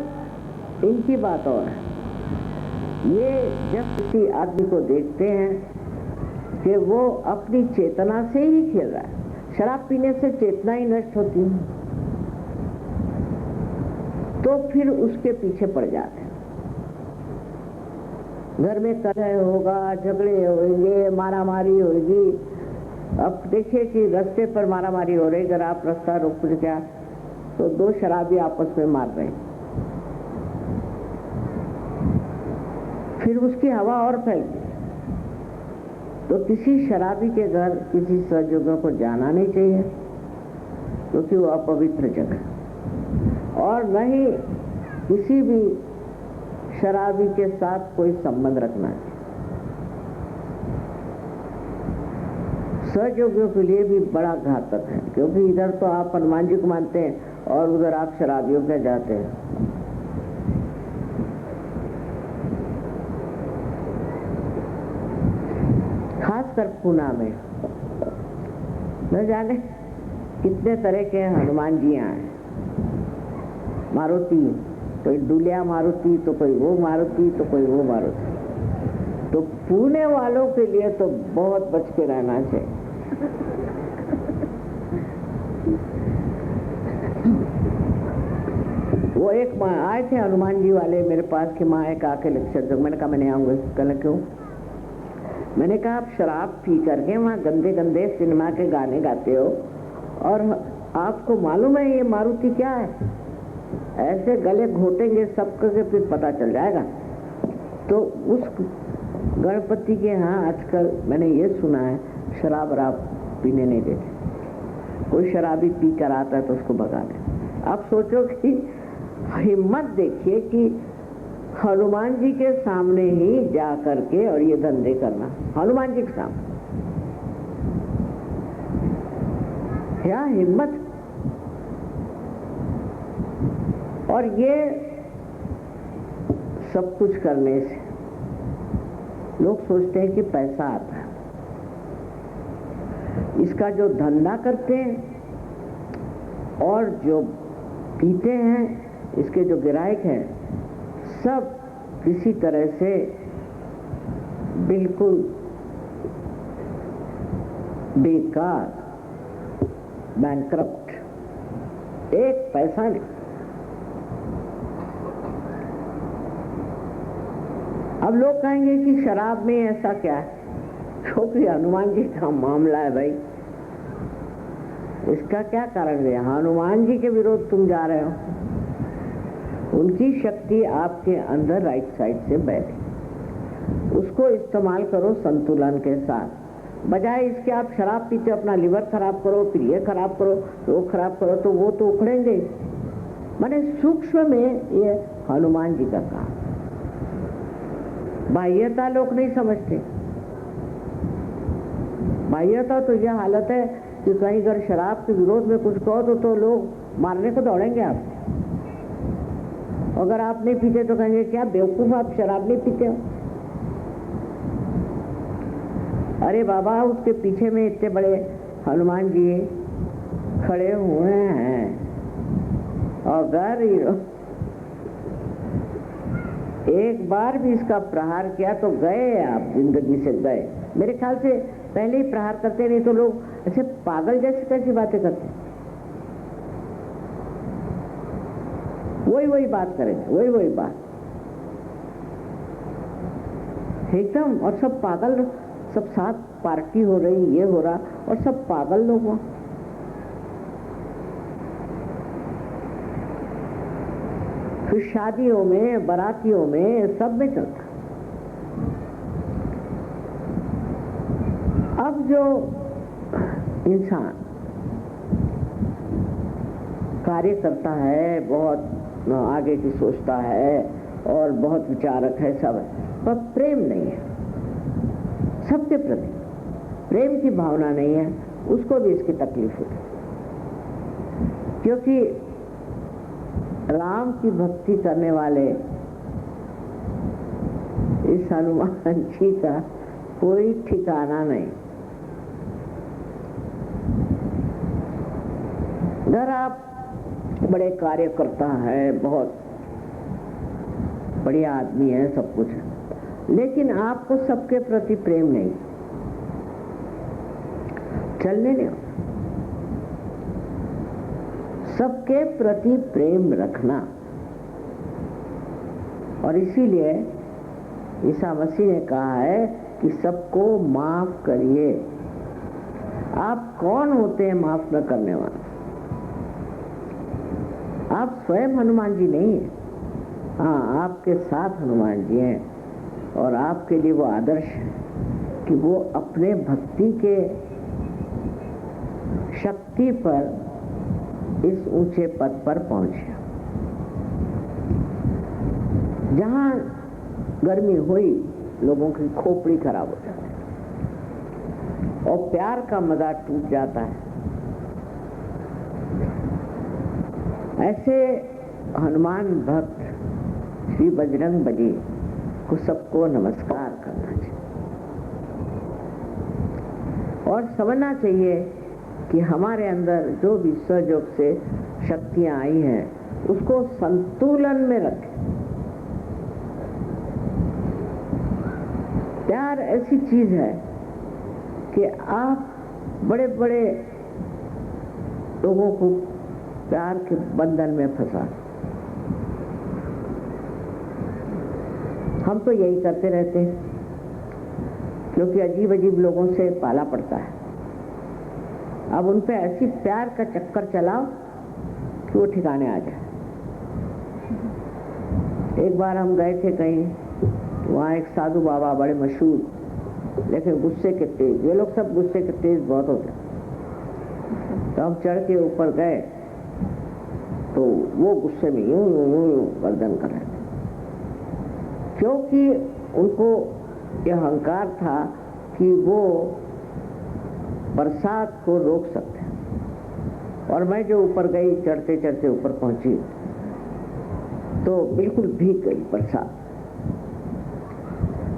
इनकी बात और है, ये जब किसी आदमी को देखते हैं कि वो अपनी चेतना से ही खेल रहा है, शराब पीने से चेतना ही नष्ट होती है, तो फिर उसके पीछे पड़ जाते हैं। घर में कलह होगा, झगड़े होंगे, मारामारी होगी। अब देखिए कि रास्ते पर मारामारी हो रही, अगर आप रास्ता रोक गया तो 2 शराबी आपस में मार रहे, फिर उसकी हवा और फैलती। तो किसी शराबी के घर किसी सजगों को जाना नहीं चाहिए, क्योंकि वो अपवित्र जगह, और न ही किसी भी शराबी के साथ कोई संबंध रखना चाहिए। सजोगियों के लिए भी बड़ा घातक है, क्योंकि इधर तो आप हनुमान जी को मानते हैं और उधर आप शराबियों के जाते हैं। खासकर पूना में न जाने कितने तरह के हनुमान जियाँ हैं। मारुति, कोई दुलिया मारुति, तो कोई वो मारुति, तो कोई वो मारुति। तो पुणे वालों के लिए तो बहुत बच के रहना चाहिए। वो एक आए थे हनुमान जी वाले मेरे पास कि माँ एक आके लेक्चर दो। मैंने कहा मैं नहीं आऊँगा। कहना क्यों? मैंने कहा आप शराब पी करके वहाँ गंदे गंदे सिनेमा के गाने गाते हो और आपको मालूम है ये मारुति क्या है? ऐसे गले घोटेंगे सबके के फिर पता चल जाएगा। तो उस गणपति के यहाँ आजकल मैंने ये सुना है शराब पीने नहीं देते। कोई शराबी पी कर आता है तो उसको भगा दे। आप सोचो कि हिम्मत देखिए कि हनुमान जी के सामने ही जा करके और ये धंधे करना, हनुमान जी के सामने, क्या हिम्मत। और ये सब कुछ करने से लोग सोचते हैं कि पैसा आता है। इसका जो धंधा करते हैं और जो पीते हैं, इसके जो ग्राहक हैं, सब किसी तरह से बिल्कुल बेकार, बैंकरप्ट, एक पैसा नहीं। अब लोग कहेंगे कि शराब में ऐसा क्या है? क्योंकि हनुमान जी का मामला है भाई, इसका क्या कारण है? हनुमान जी के विरोध तुम जा रहे हो। उनकी शक्ति आपके अंदर राइट साइड से बैठे, उसको इस्तेमाल करो संतुलन के साथ। बजाय इसके आप शराब पीते अपना लिवर खराब करो, फिर ये खराब करो, वो खराब करो, तो वो तो उखड़ेंगे। माने सूक्ष्म में ये हनुमान जी का काम। बाह्यता लोग नहीं समझते। बाह्यता तो यह हालत है कि कहीं अगर शराब के विरोध में कुछ कहो तो लोग मारने को दौड़ेंगे आपसे। अगर आप नहीं पीते तो कहेंगे क्या बेवकूफ आप शराब नहीं पीते हो। अरे बाबा, उसके पीछे में इतने बड़े हनुमान जी खड़े हुए हैं, अगर एक बार भी इसका प्रहार किया तो गए आप, जिंदगी से गए। मेरे ख्याल से पहले ही प्रहार करते, नहीं तो लोग ऐसे पागल जैसी कैसी बातें करते, वही बात करेंगे, वही बात एकदम। और सब पागल, सब साथ पार्टी हो रही, ये हो रहा, और सब पागल लोग हो। फिर शादियों में, बारातियों में, सब में चलता। अब जो इंसान कार्य करता है, बहुत आगे की सोचता है और बहुत विचारक है, सब है, पर प्रेम नहीं है सबके प्रति, प्रेम की भावना नहीं है, उसको भी इसकी तकलीफ होती। क्योंकि राम की भक्ति करने वाले इस हनुमान जी का कोई ठिकाना नहीं। अगर आप बड़े कार्यकर्ता है, बहुत बढ़िया आदमी है, सब कुछ है, लेकिन आपको सबके प्रति प्रेम नहीं, चलने नहीं। सबके प्रति प्रेम रखना। और इसीलिए ईसा मसीह ने कहा है कि सबको माफ करिए। आप कौन होते हैं माफ न करने वाले? आप स्वयं हनुमान जी नहीं है। हाँ, आपके साथ हनुमान जी हैं और आपके लिए वो आदर्श है कि वो अपने भक्ति के शक्ति पर इस ऊंचे पद पर पहुंचे। जहां गर्मी हुई, लोगों की खोपड़ी खराब हो जाती है और प्यार का मजा टूट जाता है। ऐसे हनुमान भक्त श्री बजरंग बली को सबको नमस्कार करना चाहिए और समझना चाहिए कि हमारे अंदर जो भी सहयोग से शक्तियां आई हैं उसको संतुलन में रखें। प्यार ऐसी चीज है कि आप बड़े बड़े लोगों को प्यार के बंधन में फंसा, हम तो यही करते रहते हैं क्योंकि अजीब अजीब लोगों से पाला पड़ता है। अब उन पे ऐसी प्यार का चक्कर चलाओ कि वो ठिकाने आ जाए। एक बार हम गए थे कहीं, वहाँ एक साधु बाबा बड़े मशहूर, लेकिन गुस्से के तेज, ये लोग सब गुस्से के तेज बहुत होते हैं। तो हम चढ़ के ऊपर गए तो वो गुस्से में यूं यूं यूं यूं गर्दन कर रहे थे, क्योंकि उनको यह अहंकार था कि वो बरसात को रोक सकते हैं। और मैं जो ऊपर गई, चढ़ते चढ़ते ऊपर पहुंची तो बिल्कुल भीग गई बरसात।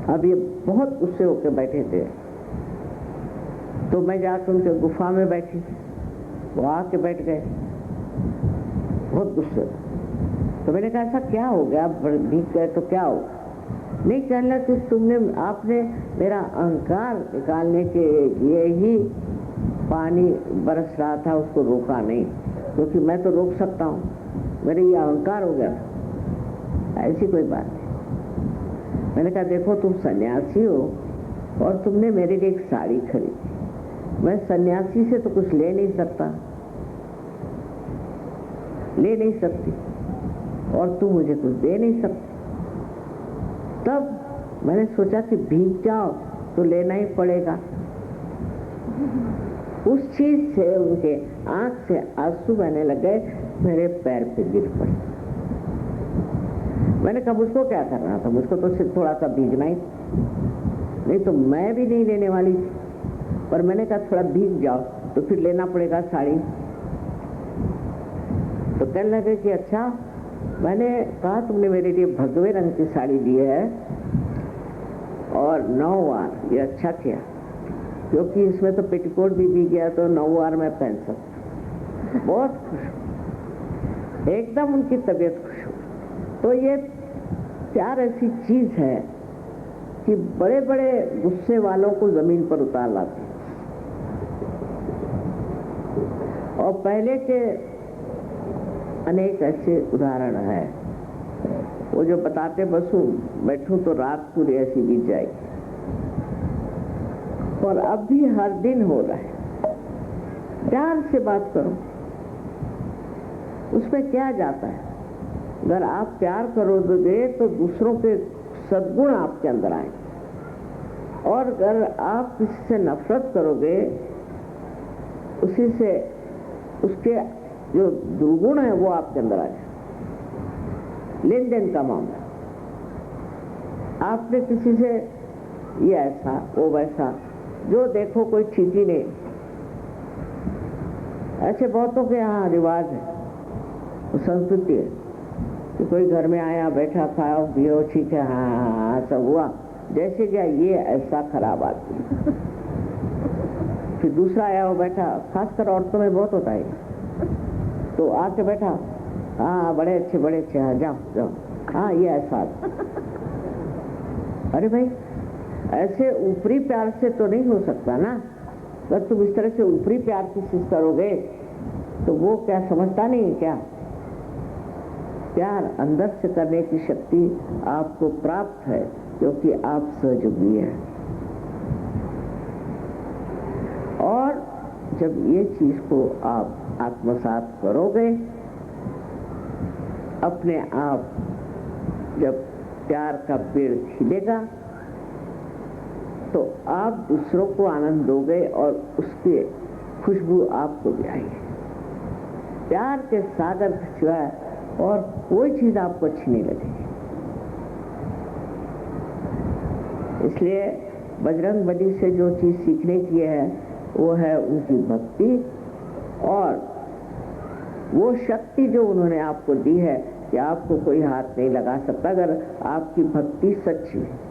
अब ये बहुत गुस्से होकर बैठे थे, तो मैं जाकर उनके गुफा में बैठी, वो आके बैठ गए बहुत गुस्से। तो मैंने कहा ऐसा क्या हो गया, आप भीग गए तो क्या हो? नहीं, कहना कि तुमने, आपने मेरा अहंकार निकालने के लिए ही पानी बरस रहा था, उसको रोका नहीं, क्योंकि मैं तो रोक सकता हूँ, मेरे ये अहंकार हो गया। ऐसी कोई बात नहीं। मैंने कहा देखो, तुम सन्यासी हो और तुमने मेरे लिए एक साड़ी खरीदी, मैं सन्यासी से तो कुछ ले नहीं सकती, और तुम मुझे कुछ दे नहीं सकती। तब मैंने सोचा कि भीग जाओ तो लेना ही पड़ेगा। उस चीज से उनके आंख से आंसू बहने लगे, मेरे पैर पे गिर पड़े। मैंने कहा मुझको क्या करना था, मुझको तो सिर्फ थोड़ा सा भीगना ही, नहीं तो मैं भी नहीं लेने वाली थी, पर मैंने कहा थोड़ा भीग जाओ तो फिर लेना पड़ेगा साड़ी। तो कहने लगे कि अच्छा, मैंने कहा तुमने मेरे लिए भगवे रंग की साड़ी दी है और 9 वार, ये अच्छा किया, क्योंकि इसमें तो पेटीकोट भी भीग गया तो 9 वार मैं पहन सकता। बहुत खुश, एकदम उनकी तबीयत खुश हो। तो ये प्यार ऐसी चीज है कि बड़े बड़े गुस्से वालों को जमीन पर उतार लाती है। और पहले के अनेक ऐसे उदाहरण है, वो जो बताते बसूं बैठूं तो रात पूरी ऐसी बीत जाएगी। और अब भी हर दिन हो रहा है। प्यार से बात करो, उसमें क्या जाता है? अगर आप प्यार करोगे तो दूसरों के सद्गुण आपके अंदर आए, और अगर आप किसी से नफरत करोगे, उसी से उसके जो दुर्गुण है वो आपके अंदर आ जाए। लेन देन का मामला, आपने किसी से ये ऐसा वो वैसा, जो देखो कोई ठीक ही नहीं। ऐसे बहुतों के यहाँ रिवाज है, वो संस्कृति है कि कोई घर में आया, बैठा, खाओ पियो, ठीक है, हाँ हाँ हाँ सब हुआ, जैसे क्या ये ऐसा खराब आदमी। फिर दूसरा आया, वो बैठा, खासकर औरतों में बहुत होता है, तो आके बैठा, हाँ बड़े अच्छे बड़े अच्छे, हाँ जाओ जाओ, हाँ ये ऐसा। अरे भाई, ऐसे ऊपरी प्यार से तो नहीं हो सकता ना। अगर तुम इस तरह से ऊपरी प्यार की चीज करोगे तो वो क्या समझता नहीं है क्या? प्यार अंदर से करने की शक्ति आपको प्राप्त है, क्योंकि आप सहयोगी हैं। और जब ये चीज को आप आत्मसात करोगे, अपने आप जब प्यार का पेड़ खिलेगा तो आप दूसरों को आनंद दोगे और उसकी खुशबू आपको भी आएगी। प्यार के सागर के सिवाय और कोई चीज आपको अच्छी नहीं लगेगी। इसलिए बजरंगबली से जो चीज सीखने की है वो है उनकी भक्ति, और वो शक्ति जो उन्होंने आपको दी है कि आपको कोई हाथ नहीं लगा सकता अगर आपकी भक्ति सच्ची है।